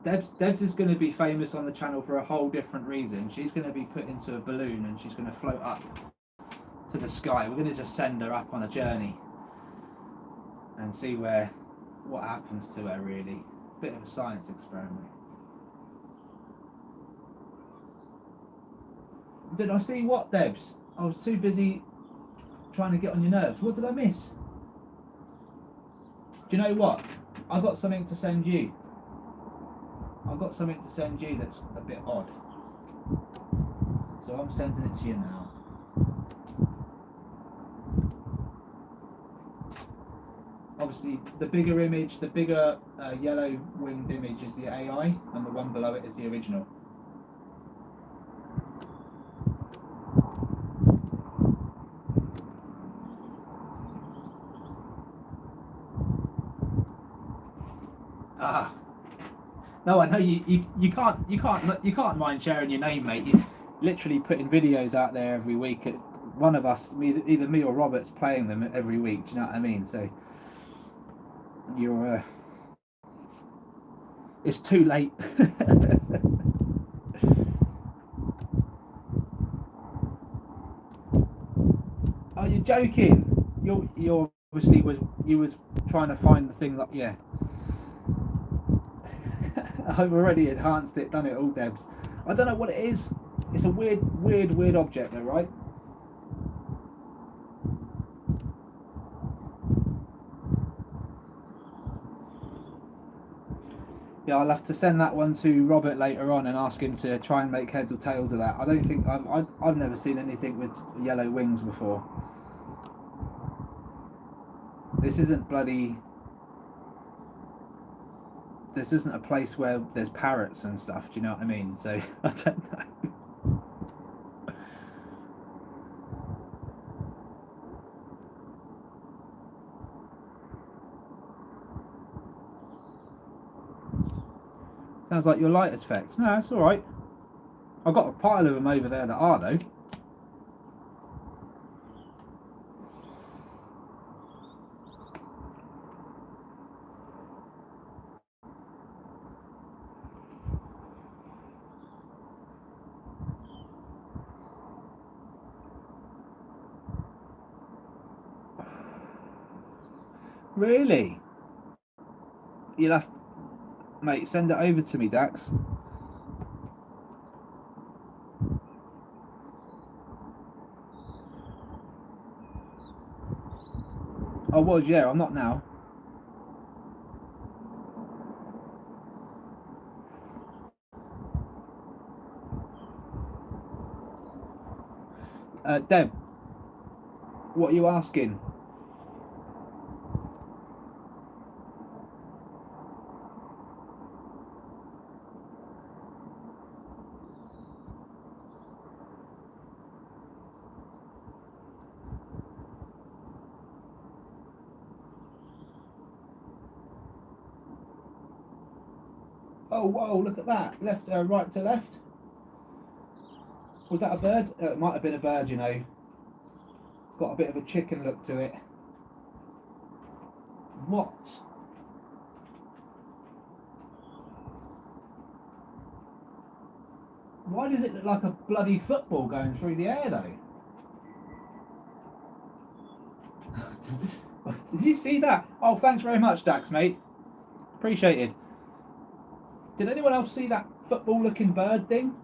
Debs is going to be famous on the channel for a whole different reason. She's going to be put into a balloon and she's going to float up to the sky. We're going to just send her up on a journey and see what happens to her, really. Bit of a science experiment. Did I see what, Debs? I was too busy trying to get on your nerves. What did I miss? Do you know what? I got something to send you. I've got something to send you that's a bit odd. So I'm sending it to you now. Obviously, the bigger image, the bigger yellow winged image is the AI, and the one below it is the original. Ah. No, I know you can't mind sharing your name, mate. You're literally putting videos out there every week. One of us, either me or Robert's playing them every week. Do you know what I mean? So you're it's too late. Are you joking? You obviously was trying to find the thing that, yeah. I've already enhanced it, done it all, Debs. I don't know what it is. It's a weird object though, right? Yeah, I'll have to send that one to Robert later on and ask him to try and make heads or tails of that. I don't think I've never seen anything with yellow wings before. This isn't bloody. This isn't a place where there's parrots and stuff. Do you know what I mean? So I don't know. Sounds like your light effects. No, it's all right. I've got a pile of them over there that are though. Really? You'll have, mate, send it over to me, Dax. I was, yeah, I'm not now. Deb, what are you asking? Oh, whoa, look at that. Left, right to left. Was that a bird? It might have been a bird, you know. Got a bit of a chicken look to it. What? Why does it look like a bloody football going through the air, though? Did you see that? Oh, thanks very much, Dax, mate. Appreciated. Did anyone else see that football-looking bird thing?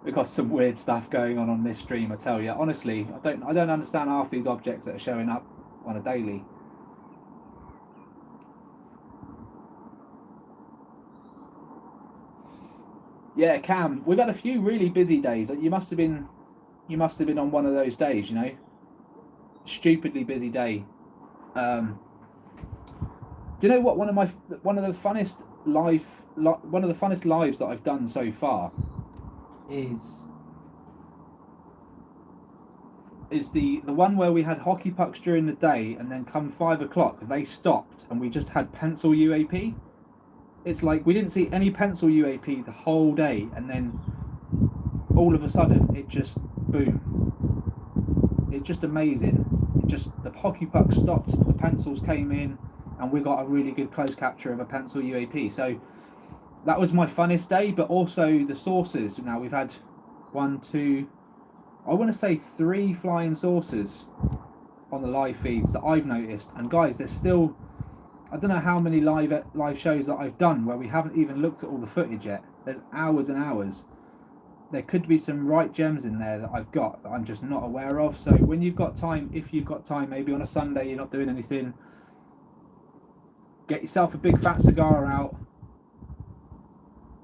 We've got some weird stuff going on this stream, I tell you. Honestly, I don't understand half these objects that are showing up on a daily. Yeah, Cam, we've had a few really busy days. You must have been on one of those days, you know. Stupidly busy day. Do you know what? One of the funnest lives that I've done so far is the one where we had hockey pucks during the day, and then come 5 o'clock they stopped and we just had pencil UAP. It's like we didn't see any pencil UAP the whole day, and then all of a sudden it just boom. It's just amazing. The hockey puck stopped, the pencils came in, and we got a really good close capture of a pencil UAP. So that was my funnest day, but also the saucers. Now we've had 1, 2, I want to say 3 flying saucers on the live feeds that I've noticed. And guys, there's still, I don't know how many live shows that I've done where we haven't even looked at all the footage yet. There's hours and hours. There could be some right gems in there that I've got that I'm just not aware of. So when you've got time, if you've got time, maybe on a Sunday you're not doing anything, get yourself a big fat cigar out,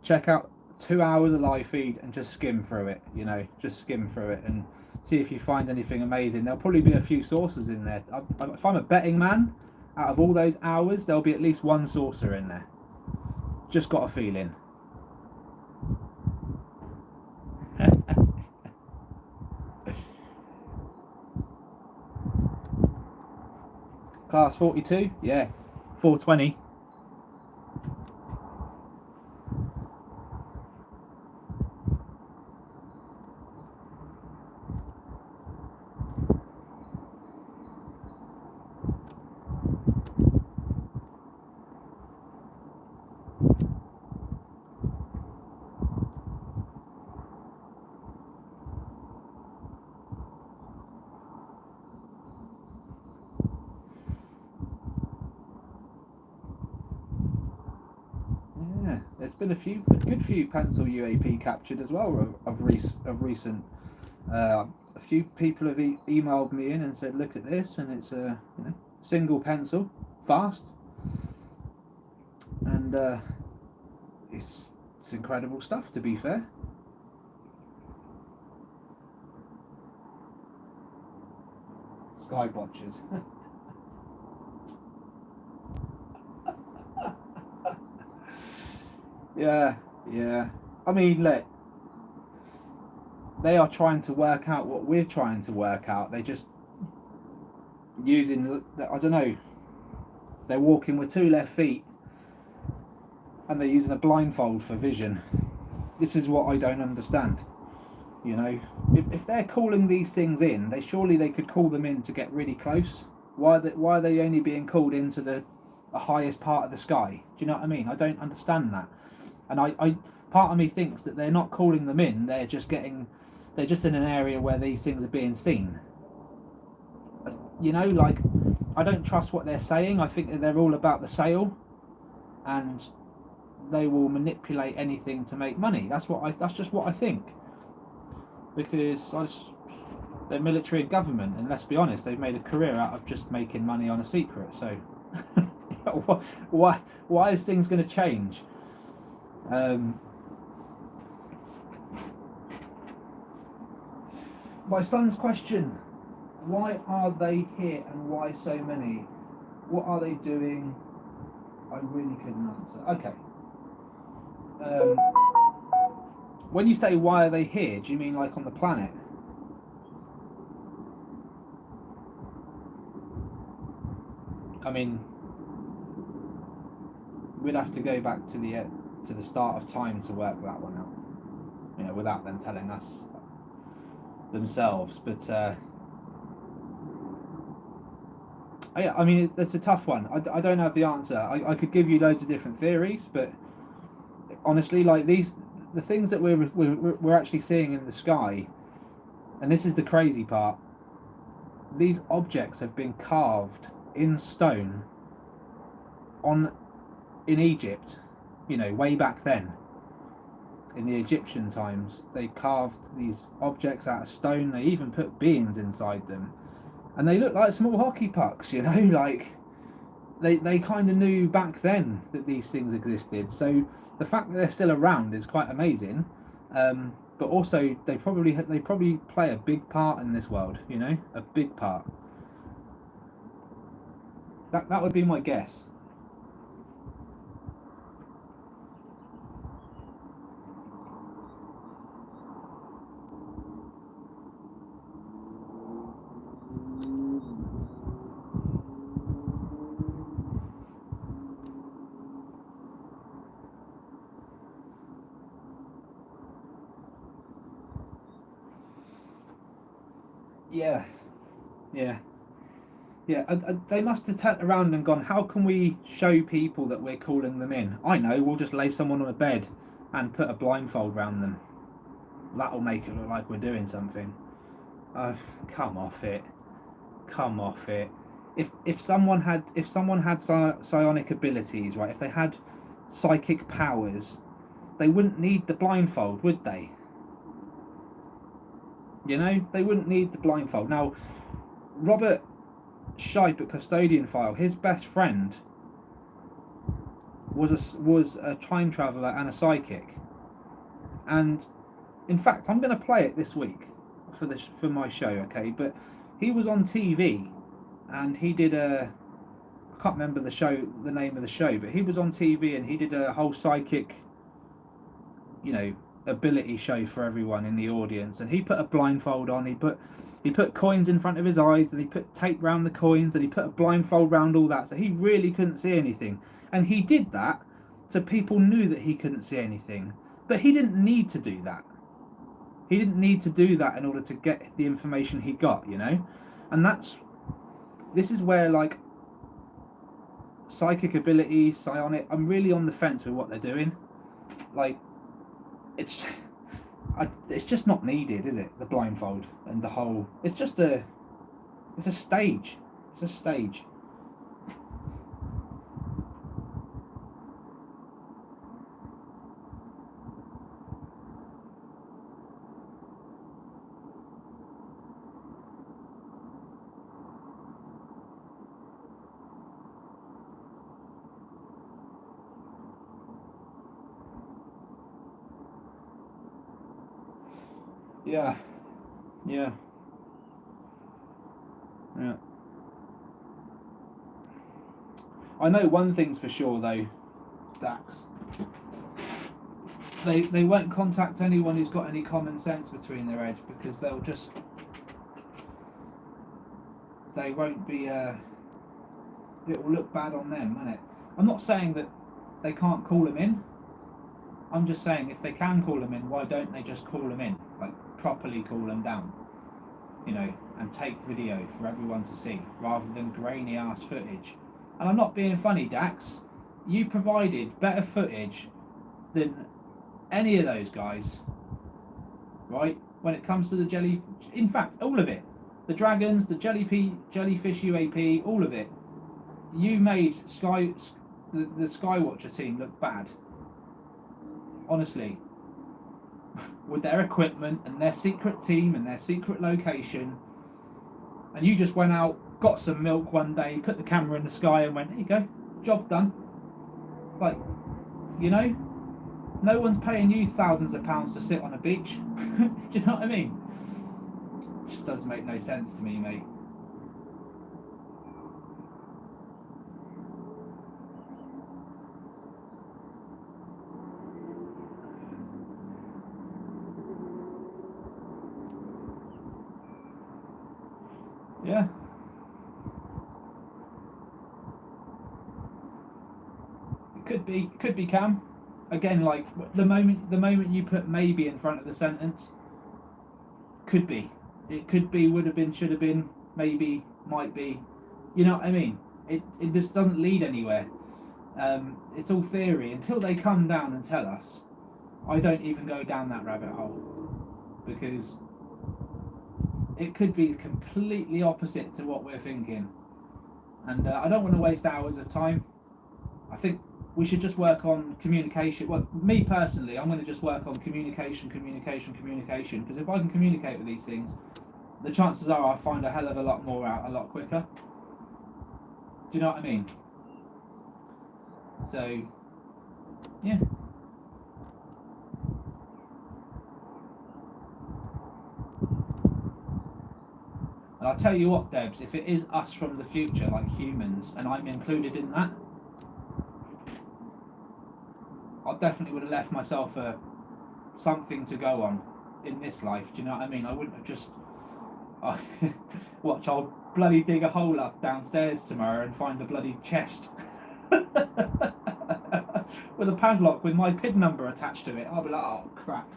check out 2 hours of live feed and just skim through it, you know, just skim through it and see if you find anything amazing. There'll probably be a few saucers in there. If I'm a betting man, out of all those hours, there'll be at least 1 saucer in there. Just got a feeling. Class 42, yeah, 420. There's been a good few pencil UAP captured as well of recent. A few people have emailed me in and said, "Look at this," and it's a single pencil, fast, and it's incredible stuff. To be fair. Sky watchers. Yeah. I mean, look, they are trying to work out what we're trying to work out. They're just using, I don't know, they're walking with 2 left feet and they're using a blindfold for vision. This is what I don't understand. You know, if they're calling these things in, they could call them in to get really close. Why are they only being called into the highest part of the sky? Do you know what I mean? I don't understand that. And I part of me thinks that they're not calling them in, they're just in an area where these things are being seen. you know, like, I don't trust what they're saying. I think that they're all about the sale, and they will manipulate anything to make money. That's just what I think. Because they're military and government, and let's be honest, they've made a career out of just making money on a secret. So why is things going to change? My son's question: why are they here and why so many? What are they doing? I really couldn't answer. Okay. When you say why are they here, do you mean like on the planet? I mean, we'd have to go back to the start of time to work that one out, you know, without them telling us themselves. But I mean, it's a tough one. I don't have the answer. I could give you loads of different theories, but honestly, like the things that we're actually seeing in the sky, and this is the crazy part, these objects have been carved in stone in Egypt, you know, way back then. In the Egyptian times, they carved these objects out of stone. They even put beings inside them, and they look like small hockey pucks, you know, like they kind of knew back then that these things existed. So the fact that they're still around is quite amazing. But also they probably play a big part in this world, you know, a big part. That would be my guess. Yeah, yeah. Yeah, they must have turned around and gone, how can we show people that we're calling them in? I know, we'll just lay someone on a bed and put a blindfold around them. That'll make it look like we're doing something. Come off it. Come off it. If someone had psionic abilities, right, if they had psychic powers, they wouldn't need the blindfold, would they? You know, they wouldn't need the blindfold. Now, Robert Shipe at Custodian File, his best friend was a time traveller and a psychic, and in fact, I'm going to play it this week for my show, okay? But he was on TV, and he did I can't remember the name of the show, but he was on TV and he did a whole psychic, you know, ability show for everyone in the audience, and he put a blindfold on. He put coins in front of his eyes, and he put tape round the coins, and he put a blindfold round all that, so he really couldn't see anything. And he did that so people knew that he couldn't see anything, but he didn't need to do that. He didn't need to do that in order to get the information he got, you know. And this is where, like, psychic ability, psionic, I'm really on the fence with what they're doing. Like, it's just not needed, is it? The blindfold and the whole, it's a stage. It's a stage. Yeah. Yeah. Yeah. I know one thing's for sure though, Dax. They won't contact anyone who's got any common sense between their heads, because they won't be it will look bad on them, won't it? I'm not saying that they can't call them in. I'm just saying, if they can call them in, why don't they just call them in? Like, properly call them down, you know, and take video for everyone to see, rather than grainy ass footage. And I'm not being funny, Dax. You provided better footage than any of those guys, right? When it comes to the jelly, in fact, all of it. The dragons, the jellyfish UAP, all of it. You made the Skywatcher team look bad. Honestly. With their equipment and their secret team and their secret location. And you just went out, got some milk one day, put the camera in the sky and went, there you go, job done. Like, you know, no one's paying you thousands of pounds to sit on a beach. Do you know what I mean? It just doesn't make no sense to me, mate. Yeah. It could be Cam. Again, like the moment you put maybe in front of the sentence, could be. It could be, would have been, should have been, maybe, might be. You know what I mean? It just doesn't lead anywhere. It's all theory. Until they come down and tell us, I don't even go down that rabbit hole. Because it could be completely opposite to what we're thinking. And I don't want to waste hours of time. I think we should just work on communication. Well, me personally, I'm going to just work on communication. Because if I can communicate with these things, the chances are I'll find a hell of a lot more out a lot quicker. Do you know what I mean? So, yeah. And I'll tell you what, Debs, if it is us from the future, like humans, and I'm included in that, I definitely would have left myself something to go on in this life. Do you know what I mean? I wouldn't have just watch. I'll bloody dig a hole up downstairs tomorrow and find a bloody chest with a padlock with my PIN number attached to it. I'll be like, oh crap.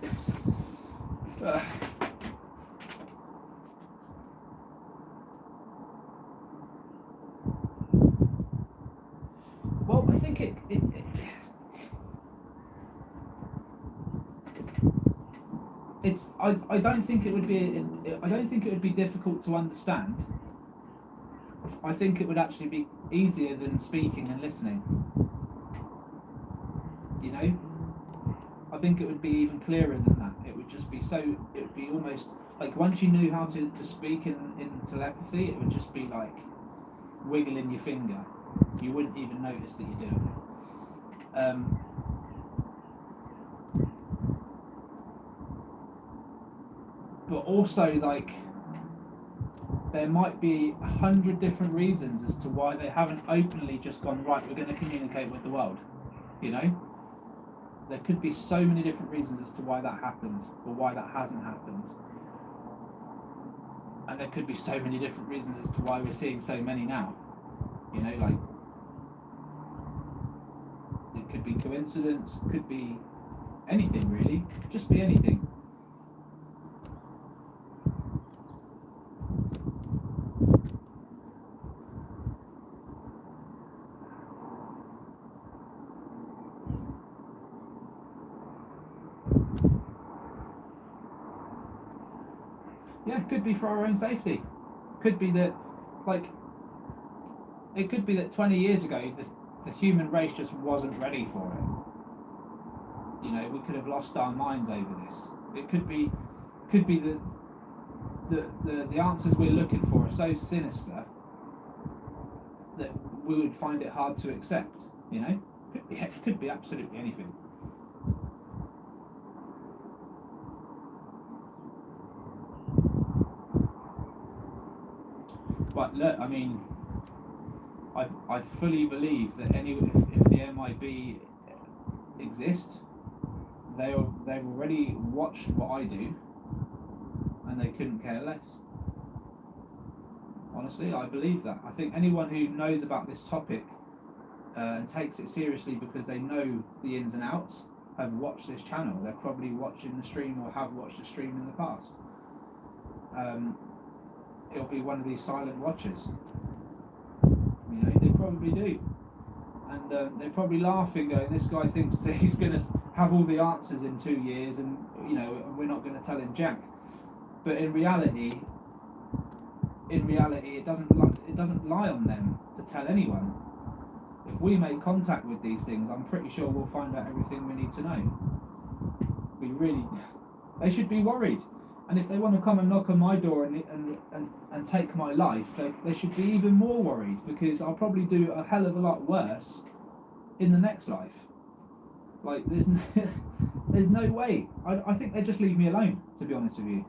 Well, I think it's. I don't think it would be. I don't think it would be difficult to understand. I think it would actually be easier than speaking and listening. You know, I think it would be even clearer than that. It would just be so. It would be almost like once you knew how to speak in telepathy, it would just be like wiggling your finger. You wouldn't even notice that you're doing it. But also, like, there might be 100 different reasons as to why they haven't openly just gone, right, we're going to communicate with the world. You know? There could be so many different reasons as to why that happened or why that hasn't happened. And there could be so many different reasons as to why we're seeing so many now. You know, like, it could be coincidence, could be anything really, could just be anything. Yeah, it could be for our own safety. Could be that, like, it could be that 20 years ago the human race just wasn't ready for it. You know, we could have lost our minds over this. It could be that the answers we're looking for are so sinister that we would find it hard to accept. You know, it could be absolutely anything. But look, I mean, I fully believe that if the MIB exist, they've already watched what I do, and they couldn't care less. Honestly, I believe that. I think anyone who knows about this topic and takes it seriously because they know the ins and outs have watched this channel. They're probably watching the stream or have watched the stream in the past. It'll be one of these silent watchers. You know, they probably do. And they're probably laughing, going, this guy thinks that he's going to have all the answers in 2 years and, you know, we're not going to tell him jack. But in reality, in reality, it doesn't lie on them to tell anyone. If we make contact with these things, I'm pretty sure we'll find out everything we need to know. They should be worried. And if they want to come and knock on my door and take my life, they should be even more worried, because I'll probably do a hell of a lot worse in the next life. Like, there's no way. I think they just leave me alone, to be honest with you.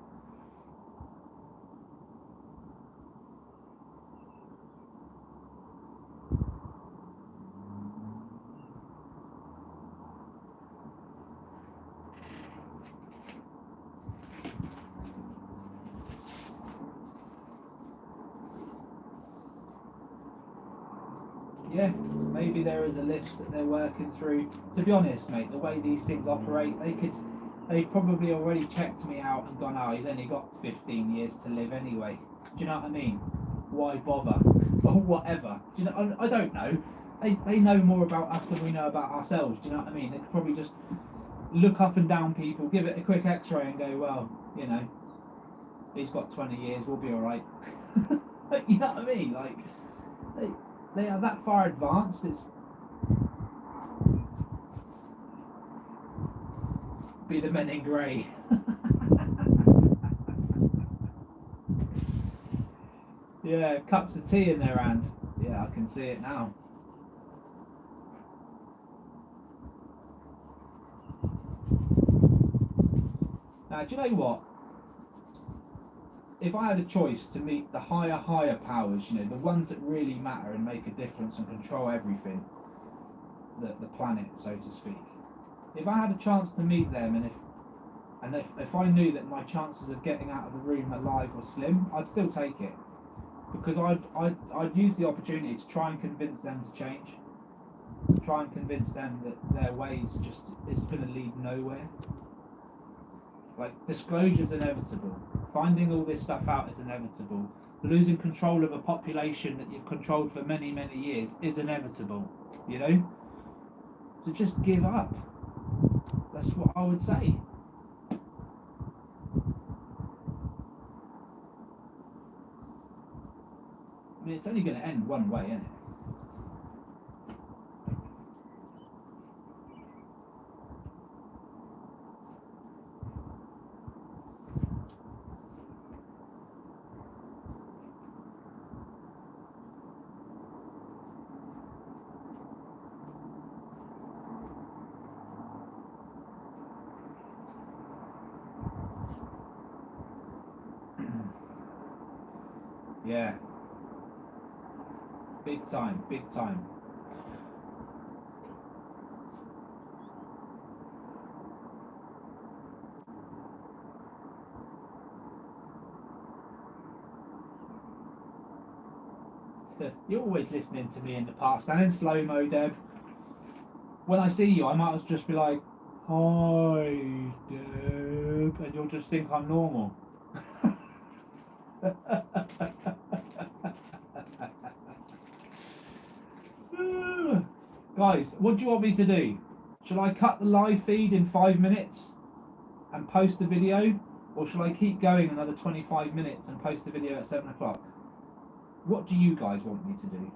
Yeah, maybe there is a list that they're working through. To be honest, mate, the way these things operate, they've probably already checked me out and gone, oh, he's only got 15 years to live anyway. Do you know what I mean? Why bother? Or whatever. Do you know? I don't know. They know more about us than we know about ourselves. Do you know what I mean? They could probably just look up and down people, give it a quick X-ray, and go, well, you know, he's got 20 years, we'll be all right. You know what I mean? Like, they are that far advanced. It's be the men in grey. Yeah, cups of tea in their hand. Yeah, I can see it now. Now, do you know what? If I had a choice to meet the higher powers, you know, the ones that really matter and make a difference and control everything, the planet, so to speak. If I had a chance to meet them, and if I knew that my chances of getting out of the room alive were slim, I'd still take it, because I'd use the opportunity to try and convince them to change, try and convince them that their ways just is going to lead nowhere. Like, disclosure's inevitable. Finding all this stuff out is inevitable. Losing control of a population that you've controlled for many, many years is inevitable. You know? So just give up. That's what I would say. I mean, it's only going to end one way, isn't it? Yeah. Big time, big time. You're always listening to me in the past and in slow-mo, Deb. When I see you, I might as well just be like, hi, Deb, and you'll just think I'm normal. Guys, what do you want me to do? Shall I cut the live feed in 5 minutes and post the video? Or shall I keep going another 25 minutes and post the video at 7 o'clock? What do you guys want me to do?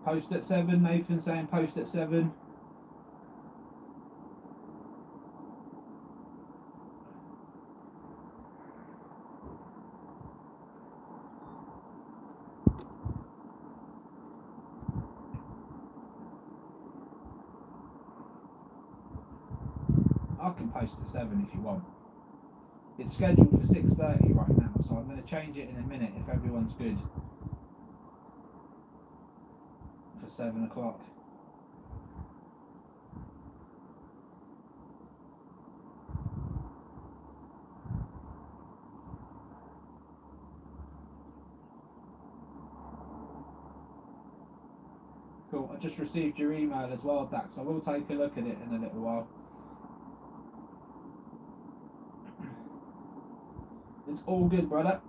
Post at 7, Nathan saying post at 7. I can post at 7 if you want. It's scheduled for 6:30 right now, so I'm going to change it in a minute if everyone's good. For 7 o'clock. Cool. I just received your email as well, Dax. I will take a look at it in a little while. It's all good, brother.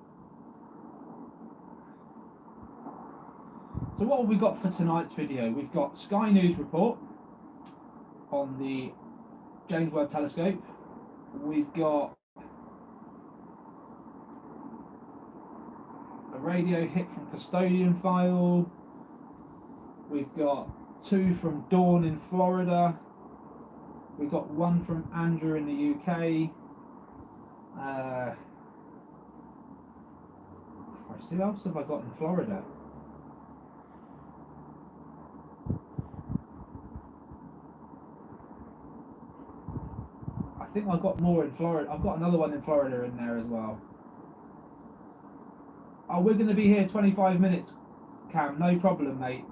So what have we got for tonight's video? We've got Sky News report on the James Webb Telescope. We've got a radio hit from custodian file. We've got 2 from Dawn in Florida. We've got 1 from Andrew in the UK. Who else have I got in Florida? I think I've got more in Florida. I've got another one in Florida in there as well. Oh, we're going to be here 25 minutes, Cam. No problem, mate.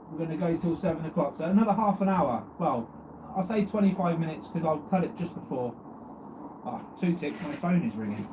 We're going to go till 7 o'clock. So another half an hour. Well, I'll say 25 minutes because I'll cut it just before. Ah, 2 ticks. My phone is ringing.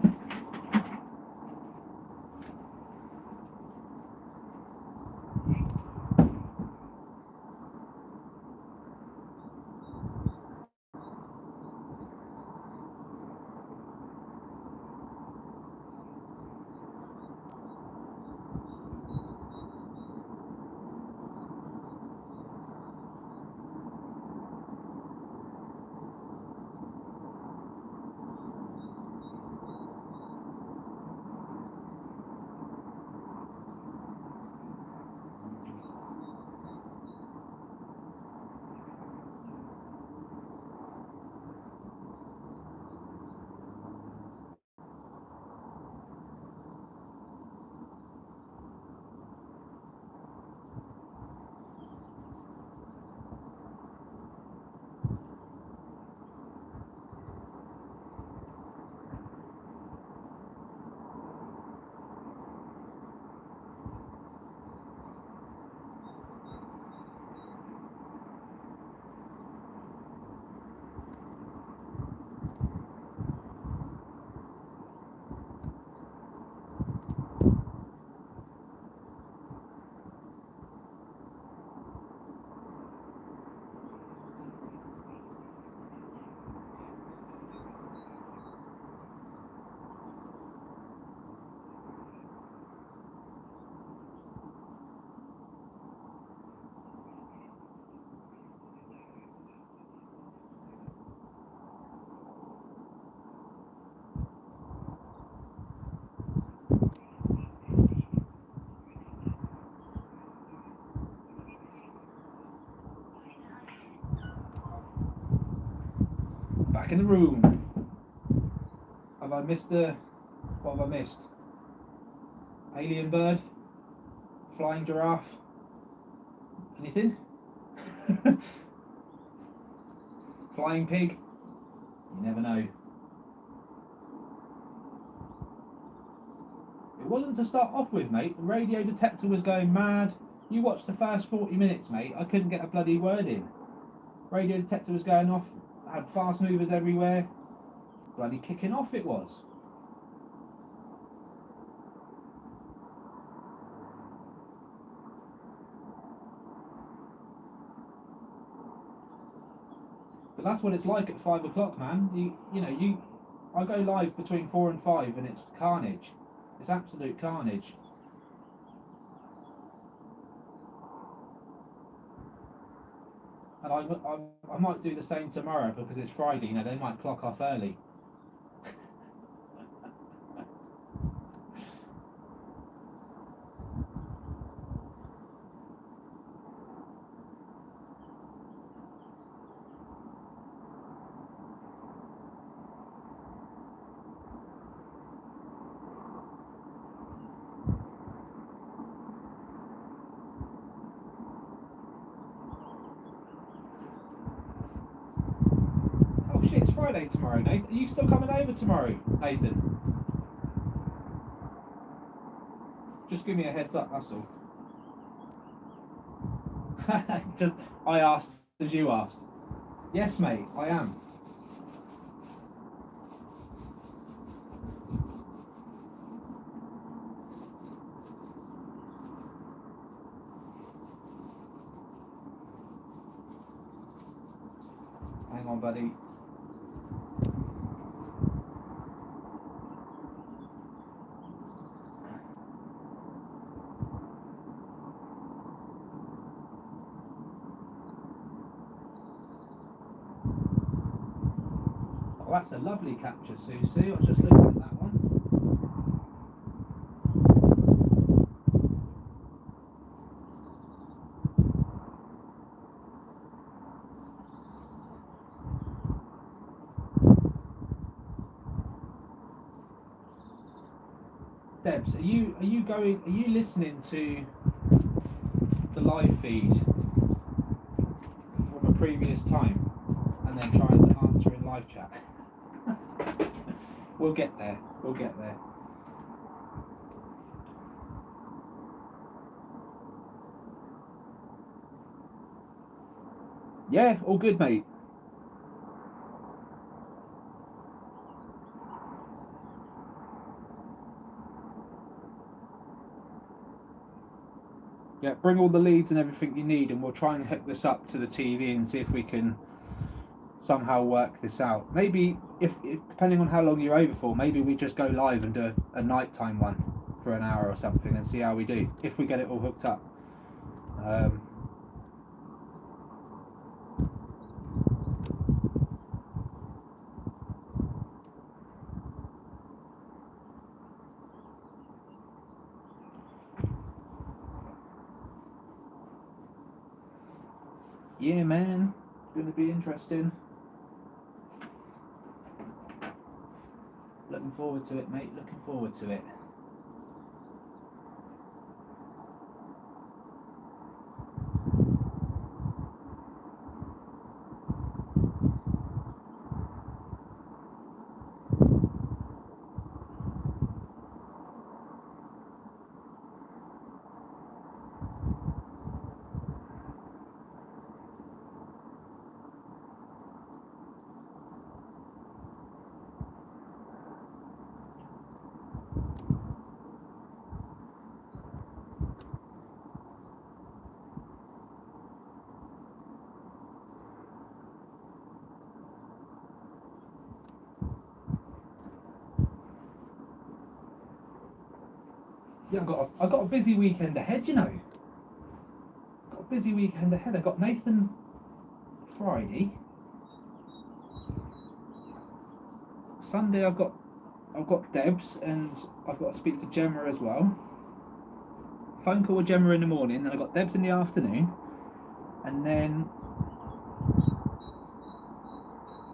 Back in the room. Have I missed what have I missed? Alien bird? Flying giraffe? Anything? Flying pig? You never know. It wasn't to start off with, mate. The radio detector was going mad. You watched the first 40 minutes, mate. I couldn't get a bloody word in. Radio detector was going off. I had fast movers everywhere. Bloody kicking off it was. But that's what it's like at 5 o'clock, man. I go live between 4 and 5 and it's carnage. It's absolute carnage. And I might do the same tomorrow because it's Friday, they might clock off early. It's Friday tomorrow, Nathan. Are you still coming over tomorrow, Nathan? Just give me a heads up, that's all. I asked as you asked. Yes, mate, I am. buddy. Oh, that's a lovely capture, Susie. I was just looking at that one. Debs, are you listening to the live feed from a previous time and then trying to answer in live chat? We'll get there. We'll get there. Yeah, all good, mate. Yeah, bring all the leads and everything you need, and we'll try and hook this up to the TV and see if we can somehow work this out. Maybe if depending on how long you're over for, maybe we just go live and do a nighttime one for an hour or something and see how we do if we get it all hooked up. Yeah, man, it's going to be interesting. Looking forward to it, mate. Looking forward to it. Yeah, I've got a busy weekend ahead, you know. Got a busy weekend ahead. I got Nathan Friday. Sunday I've got Debs, and I've got to speak to Gemma as well. Phone call with Gemma in the morning, then I got Debs in the afternoon, and then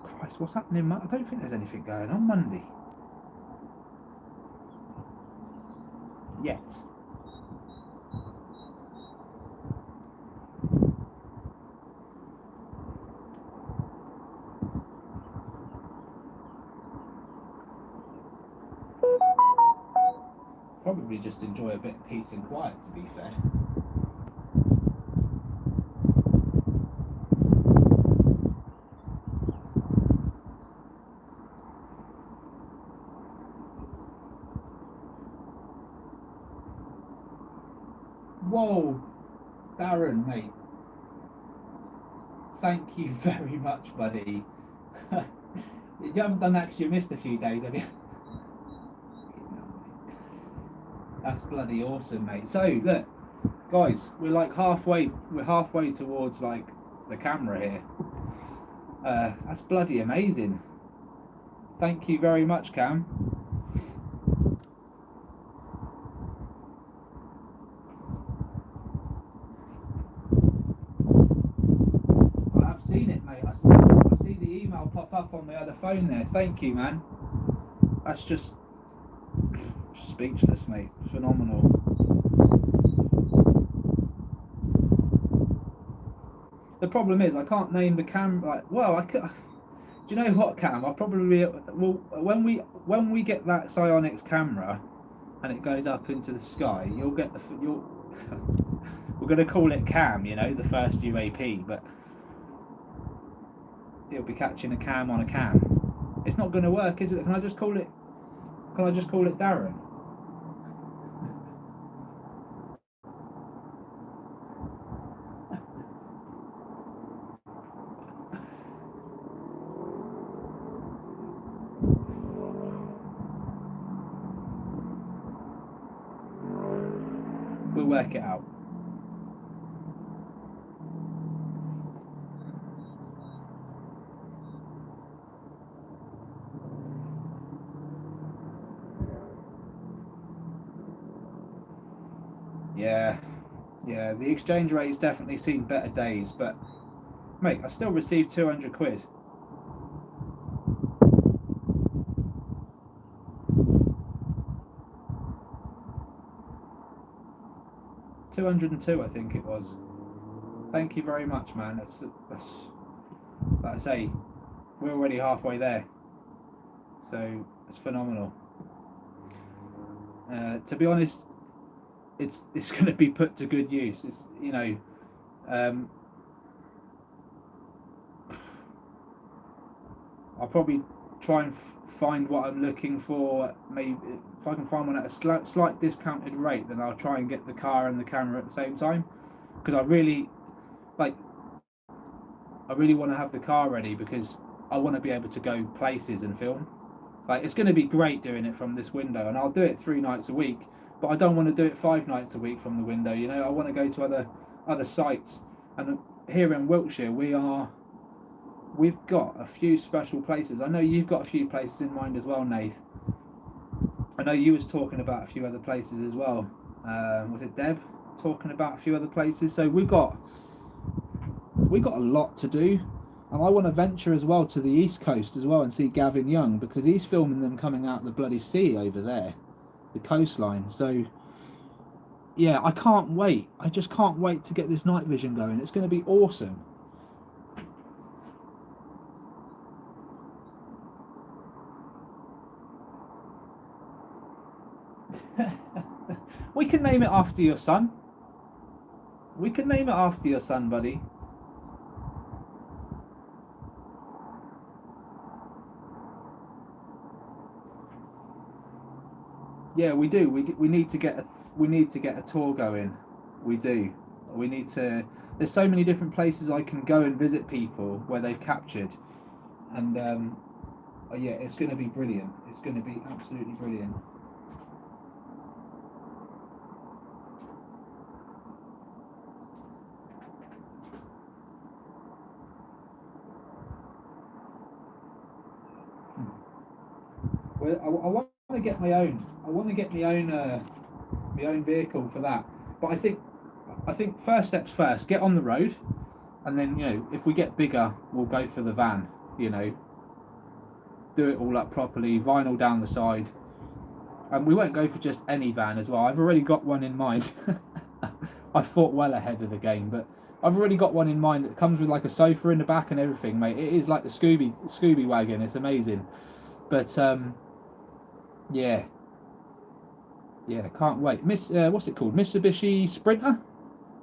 Christ, what's happening? I don't think there's anything going on Monday yet. Probably just enjoy a bit of peace and quiet, to be fair. Whoa, Darren, mate. Thank you very much, buddy. You haven't done that 'cause you missed a few days, have you? That's bloody awesome, mate. So look, guys, we're halfway towards like the camera here. That's bloody amazing. Thank you very much, Cam. I've seen it, mate. I see the email pop up on my other phone there. Thank you, man. That's just speechless, mate. Phenomenal. The problem is I can't name the cam. Like, well, I could. Do you know what, Cam? I'll probably when we get that Psionics camera and it goes up into the sky, you'll get we're going to call it Cam, you know, the first UAP, but it'll be catching a cam on a cam. It's not going to work, is it? Can I just call it Darren? work it out. Yeah, the exchange rate's definitely seen better days, but mate, I still received 200 quid. $202, I think it was. Thank you very much, man. That's like I say, we're already halfway there, so it's phenomenal. To be honest, it's going to be put to good use. It's, you know, I'll probably try and find what I'm looking for. Maybe if I can find one at a slight discounted rate, then I'll try and get the car and the camera at the same time, because I really want to have the car ready, because I want to be able to go places and film. Like, it's going to be great doing it from this window, and I'll do it 3 nights a week, but I don't want to do it 5 nights a week from the window. You know, I want to go to other sites. And here in Wiltshire, we've got a few special places. I know you've got a few places in mind as well, Nath. I know you was talking about a few other places as well. Was it Deb talking about a few other places? So we've got a lot to do, and I want to venture as well to the east coast as well and see Gavin Young, because he's filming them coming out of the bloody sea over there, the coastline. So yeah, I can't wait. I just can't wait to get this night vision going. It's going to be awesome. We can name it after your son. We can name it after your son, buddy. Yeah, we do. We need to get a tour going. We do. We need to. There's so many different places I can go and visit people where they've captured, and yeah, it's going to be brilliant. It's going to be absolutely brilliant. Well, I want to get my own. I want to get my own vehicle for that. But I think first steps first. Get on the road, and then, you know, if we get bigger, we'll go for the van. You know, do it all up properly, vinyl down the side, and we won't go for just any van as well. I've already got one in mind. I thought well ahead of the game, but I've already got one in mind that comes with like a sofa in the back and everything, mate. It is like the Scooby wagon. It's amazing. But yeah, can't wait. What's it called? Mitsubishi Sprinter.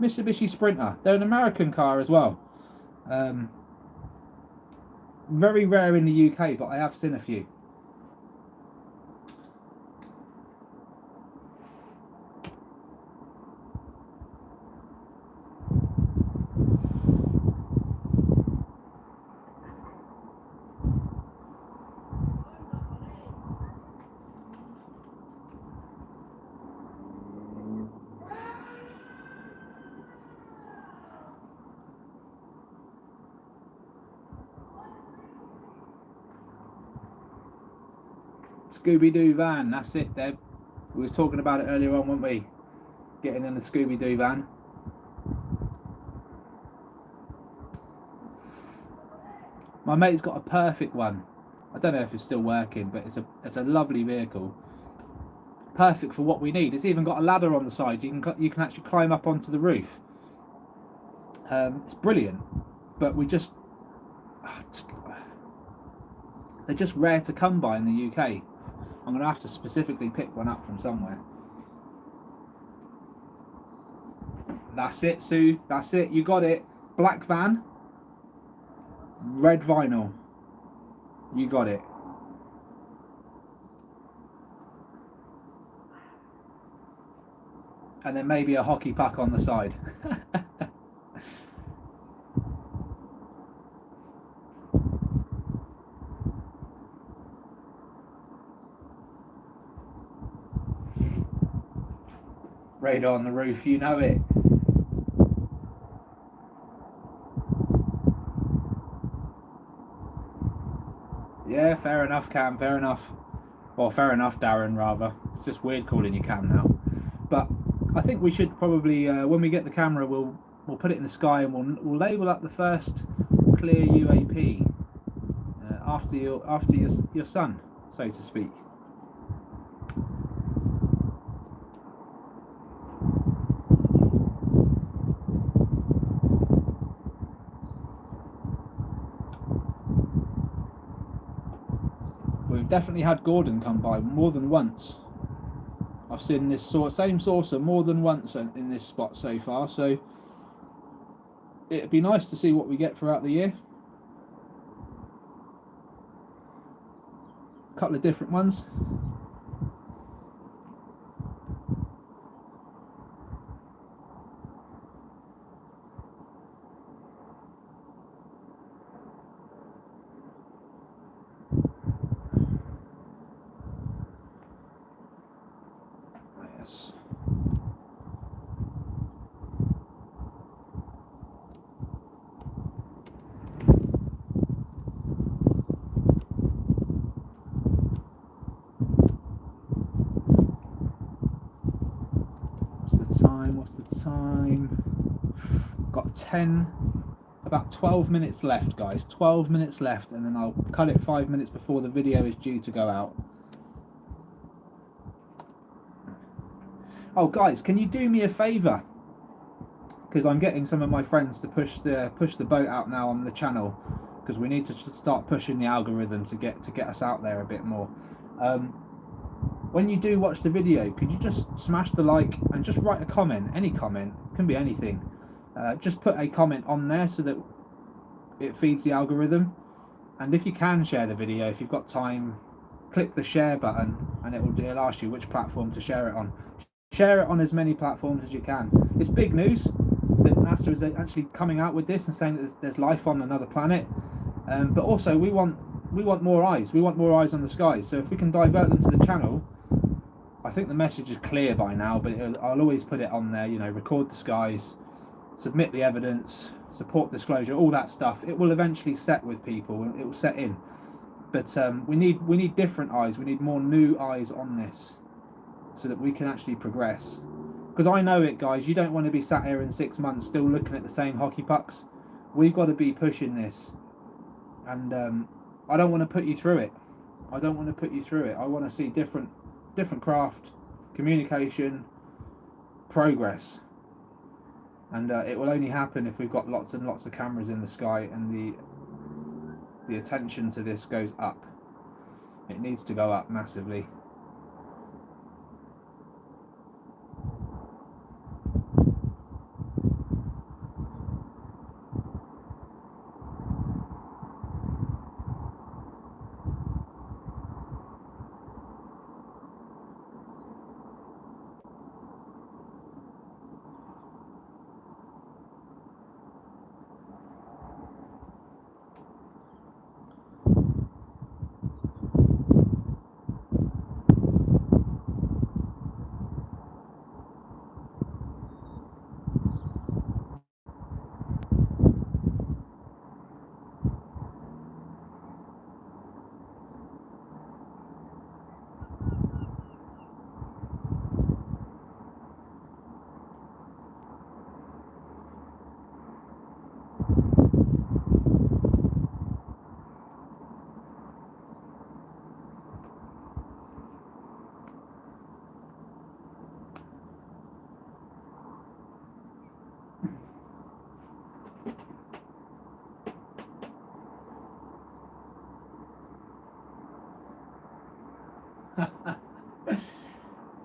Mitsubishi Sprinter. They're an American car as well. Very rare in the UK, but I have seen a few. Scooby-Doo van, that's it, Deb. We was talking about it earlier on, weren't we? Getting in the Scooby-Doo van. My mate's got a perfect one. I don't know if it's still working, but it's a lovely vehicle. Perfect for what we need. It's even got a ladder on the side. You can actually climb up onto the roof. It's brilliant, but they're just rare to come by in the UK. I'm going to have to specifically pick one up from somewhere. That's it, Sue. That's it. You got it. Black van. Red vinyl. You got it. And then maybe a hockey puck on the side. Radar on the roof, you know it. Yeah, fair enough, Cam, fair enough. Well, fair enough, Darren, rather. It's just weird calling you Cam now. But I think we should probably, when we get the camera, we'll put it in the sky and we'll label up the first clear UAP after your son, so to speak. We've definitely had Gordon come by more than once. I've seen this same saucer more than once in this spot so far, so it'd be nice to see what we get throughout the year. A couple of different ones. Yes. What's the time? Got 10, about 12 minutes left, guys. 12 minutes left, and then I'll cut it 5 minutes before the video is due to go out. Oh, guys, can you do me a favour? Because I'm getting some of my friends to push the boat out now on the channel, because we need to start pushing the algorithm to get us out there a bit more. When you do watch the video, could you just smash the like and just write a comment? Any comment, can be anything. Just put a comment on there so that it feeds the algorithm. And if you can share the video, if you've got time, click the share button and it'll ask you which platform to share it on. Share it on as many platforms as you can. It's big news that NASA is actually coming out with this and saying that there's life on another planet. But also we want more eyes. We want more eyes on the sky. So if we can divert them to the channel, I think the message is clear by now, but I'll always put it on there, you know, record the skies, submit the evidence, support disclosure, all that stuff. It will eventually set with people, it will set in. But we need different eyes, we need more new eyes on this so that we can actually progress. Because I know it, guys, you don't want to be sat here in 6 months still looking at the same hockey pucks. We've got to be pushing this. And I don't want to put you through it. I don't want to put you through it. I want to see different craft, communication, progress, and it will only happen if we've got lots and lots of cameras in the sky and the attention to this goes up. It needs to go up massively.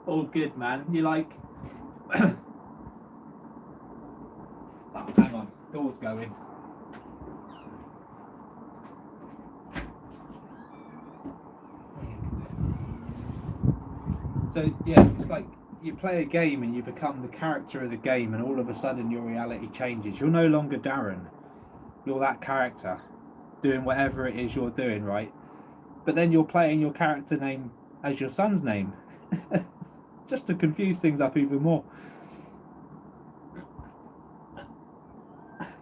All good, man. You like... Oh, hang on, door's going. So yeah, it's like you play a game and you become the character of the game, and all of a sudden your reality changes. You're no longer Darren. You're that character doing whatever it is you're doing, right? But then you're playing your character name as your son's name. just to confuse things up even more.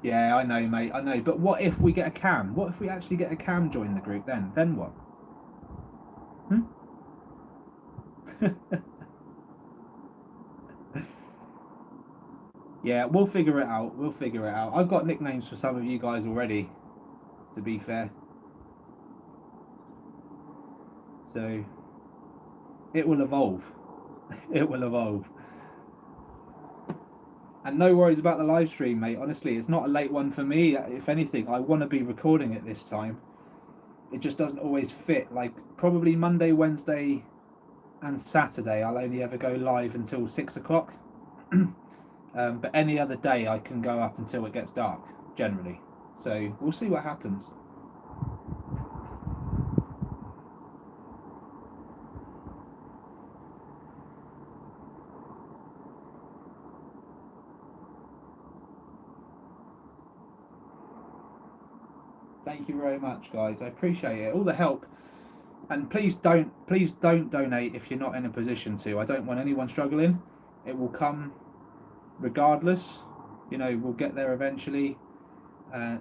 Yeah, I know, mate, I know. But what if we get a cam? What if we actually get a cam join the group then? Then what? Yeah, we'll figure it out. We'll figure it out. I've got nicknames for some of you guys already, to be fair. So, it will evolve. It will evolve. And no worries about the live stream, mate. Honestly, it's not a late one for me. If anything, I want to be recording it this time. It just doesn't always fit. Like, probably Monday, Wednesday, and Saturday, I'll only ever go live until 6 o'clock. But any other day, I can go up until it gets dark, generally. So, we'll see what happens. Thank you very much, guys. I appreciate it. All the help. And please don't donate if you're not in a position to. I don't want anyone struggling. It will come regardless. You know, we'll get there eventually. And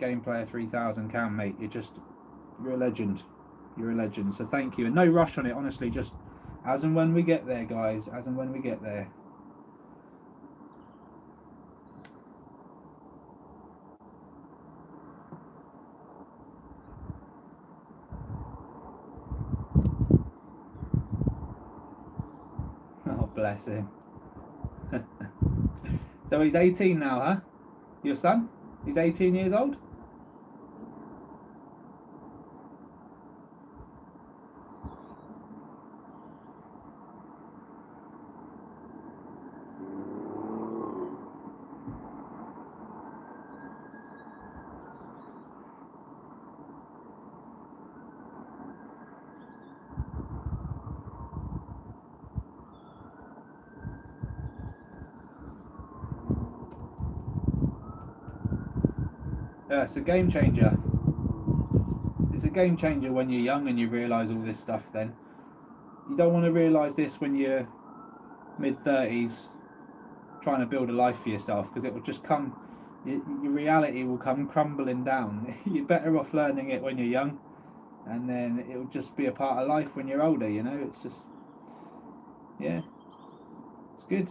Gameplayer 3000 Cam, mate, you're a legend. You're a legend. So thank you. And no rush on it, honestly. Just as and when we get there, guys. As and when we get there. Oh, bless him. So he's 18 now, huh? Your son? He's 18 years old? Yeah, it's a game changer. It's a game changer when you're young and you realise all this stuff then. You don't want to realise this when you're mid-30s trying to build a life for yourself, because it will just come, your reality will come crumbling down. You're better off learning it when you're young, and then it will just be a part of life when you're older, you know. It's just, yeah, it's good.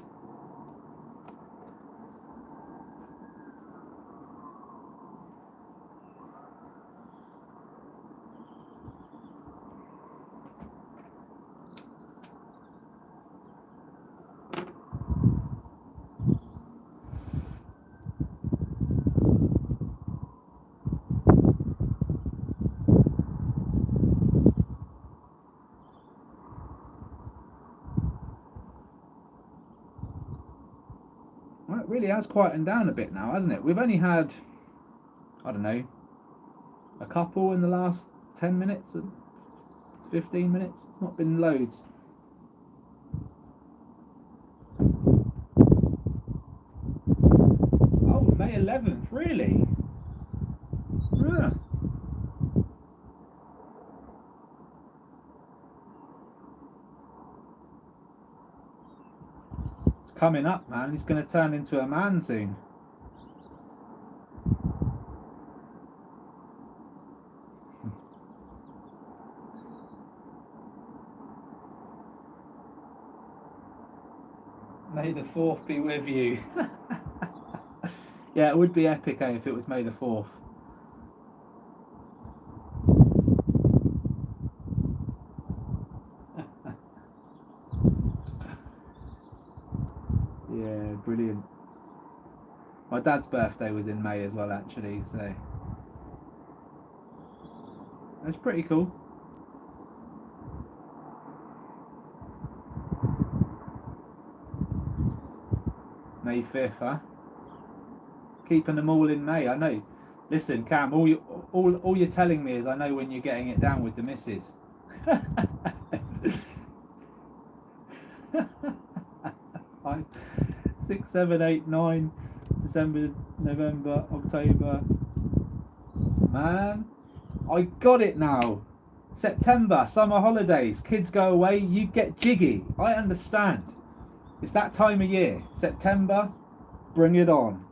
Well, it really has quietened down a bit now, hasn't it? We've only had, I don't know, a couple in the last 10 minutes, 15 minutes. It's not been loads. Oh, May 11th, really? Yeah. It's coming up, man. He's going to turn into a man soon. May the 4th be with you. Yeah, it would be epic, if it was May the 4th. Yeah, brilliant. My dad's birthday was in May as well, actually, so that's pretty cool. May 5th, huh? Keeping them all in May, I know. Listen, Cam, all you're telling me is I know when you're getting it down with the missus. 5, 6, 7, 8, 9, December, November, October. Man, I got it now. September, summer holidays, kids go away, you get jiggy. I understand. It's that time of year. September, bring it on.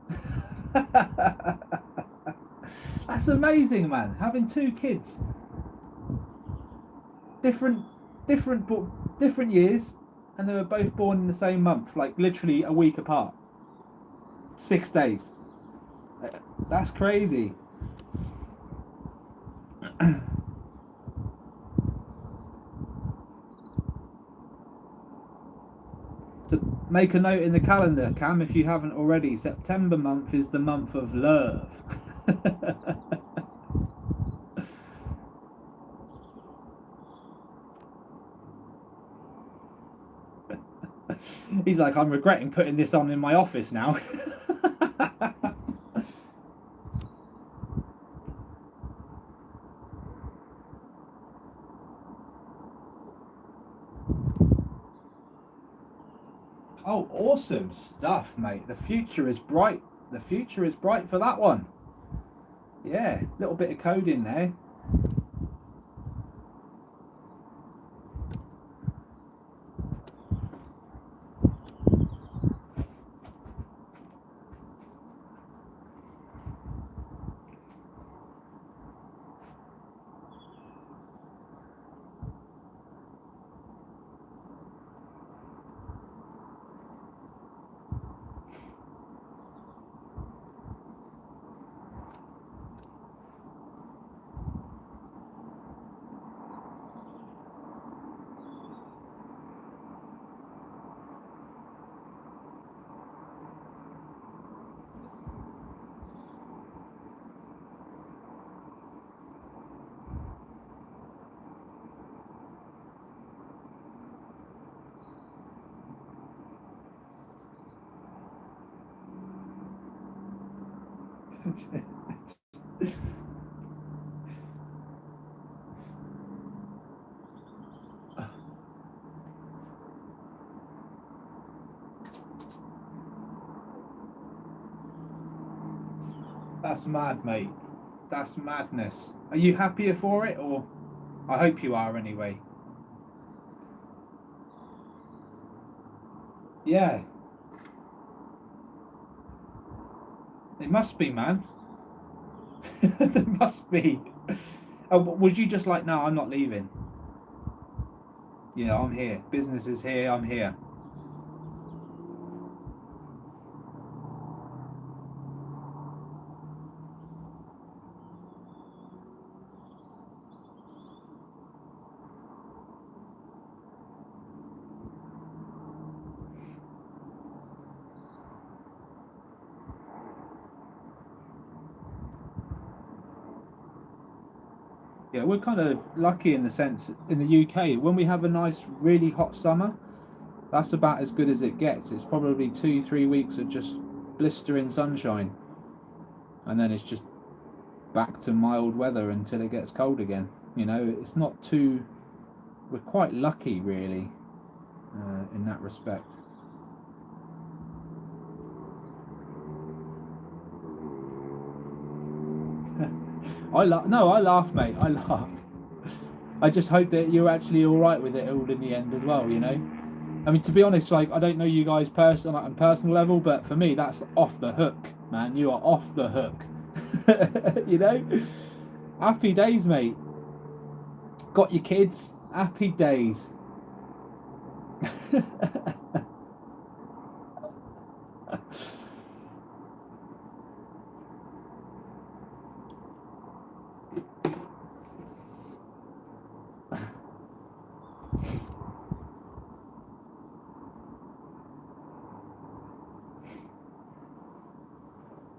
That's amazing, man. Having two kids, different years, and they were both born in the same month, like literally a week apart. 6 days. That's crazy. To make a note in the calendar, Cam, if you haven't already, September month is the month of love. He's like, I'm regretting putting this on in my office now. Oh, awesome stuff, mate. The future is bright. The future is bright for that one. Yeah, little bit of code in there. That's mad, mate. That's madness. Are you happier for it, or I hope you are anyway? Yeah. It must be, man. There must be. Oh, was you just like, no, I'm not leaving? Yeah, I'm here. Business is here. I'm here. Yeah, we're kind of lucky in the sense in the UK when we have a nice, really hot summer. That's about as good as it gets. It's probably 2, 3 weeks of just blistering sunshine, and then it's just back to mild weather until it gets cold again. You know, it's not too. We're quite lucky, really, in that respect. I laughed, mate. I laughed. I just hope that you're actually all right with it all in the end as well. You know, I mean, to be honest, like I don't know you guys on personal level, but for me, that's off the hook, man. You are off the hook. You know, happy days, mate. Got your kids. Happy days.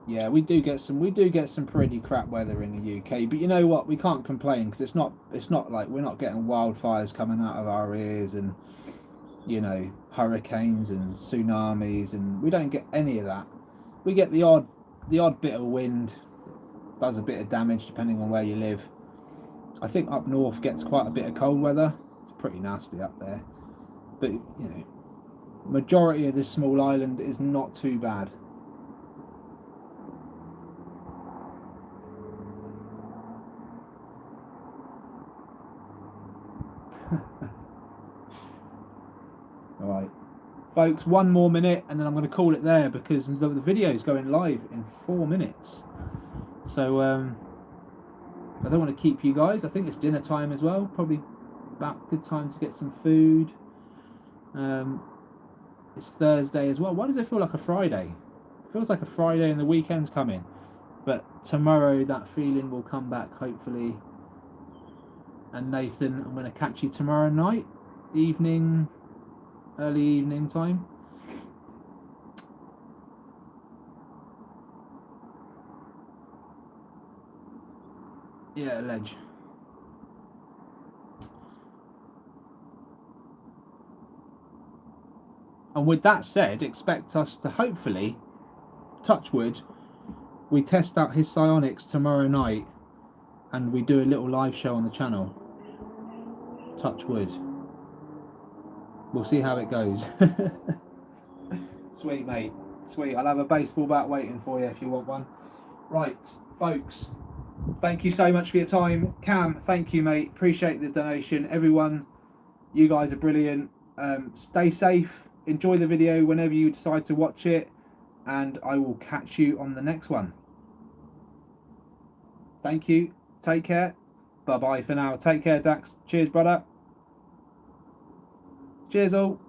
Yeah, we do get some pretty crap weather in the UK, but you know what? We can't complain because it's not like we're not getting wildfires coming out of our ears and hurricanes and tsunamis, and we don't get any of that. We get the odd bit of wind, does a bit of damage depending on where you live. I think up north gets quite a bit of cold weather. It's pretty nasty up there, but majority of this small island is not too bad. Alright. Folks, 1 more minute and then I'm going to call it there because the video is going live in 4 minutes. So, I don't want to keep you guys. I think it's dinner time as well. Probably about good time to get some food. It's Thursday as well. Why does it feel like a Friday? It feels like a Friday and the weekend's coming. But tomorrow that feeling will come back, hopefully. And Nathan, I'm going to catch you tomorrow night, evening, early evening time. Yeah, ledge. And with that said, expect us to hopefully, touch wood, we test out his psionics tomorrow night and we do a little live show on the channel. Touch wood. We'll see how it goes. Sweet, mate. Sweet. I'll have a baseball bat waiting for you if you want one. Right, folks. Thank you so much for your time. Cam, thank you, mate. Appreciate the donation. Everyone, you guys are brilliant. Stay safe. Enjoy the video whenever you decide to watch it. And I will catch you on the next one. Thank you. Take care. Bye-bye for now. Take care, Dax. Cheers, brother. Cheers, all.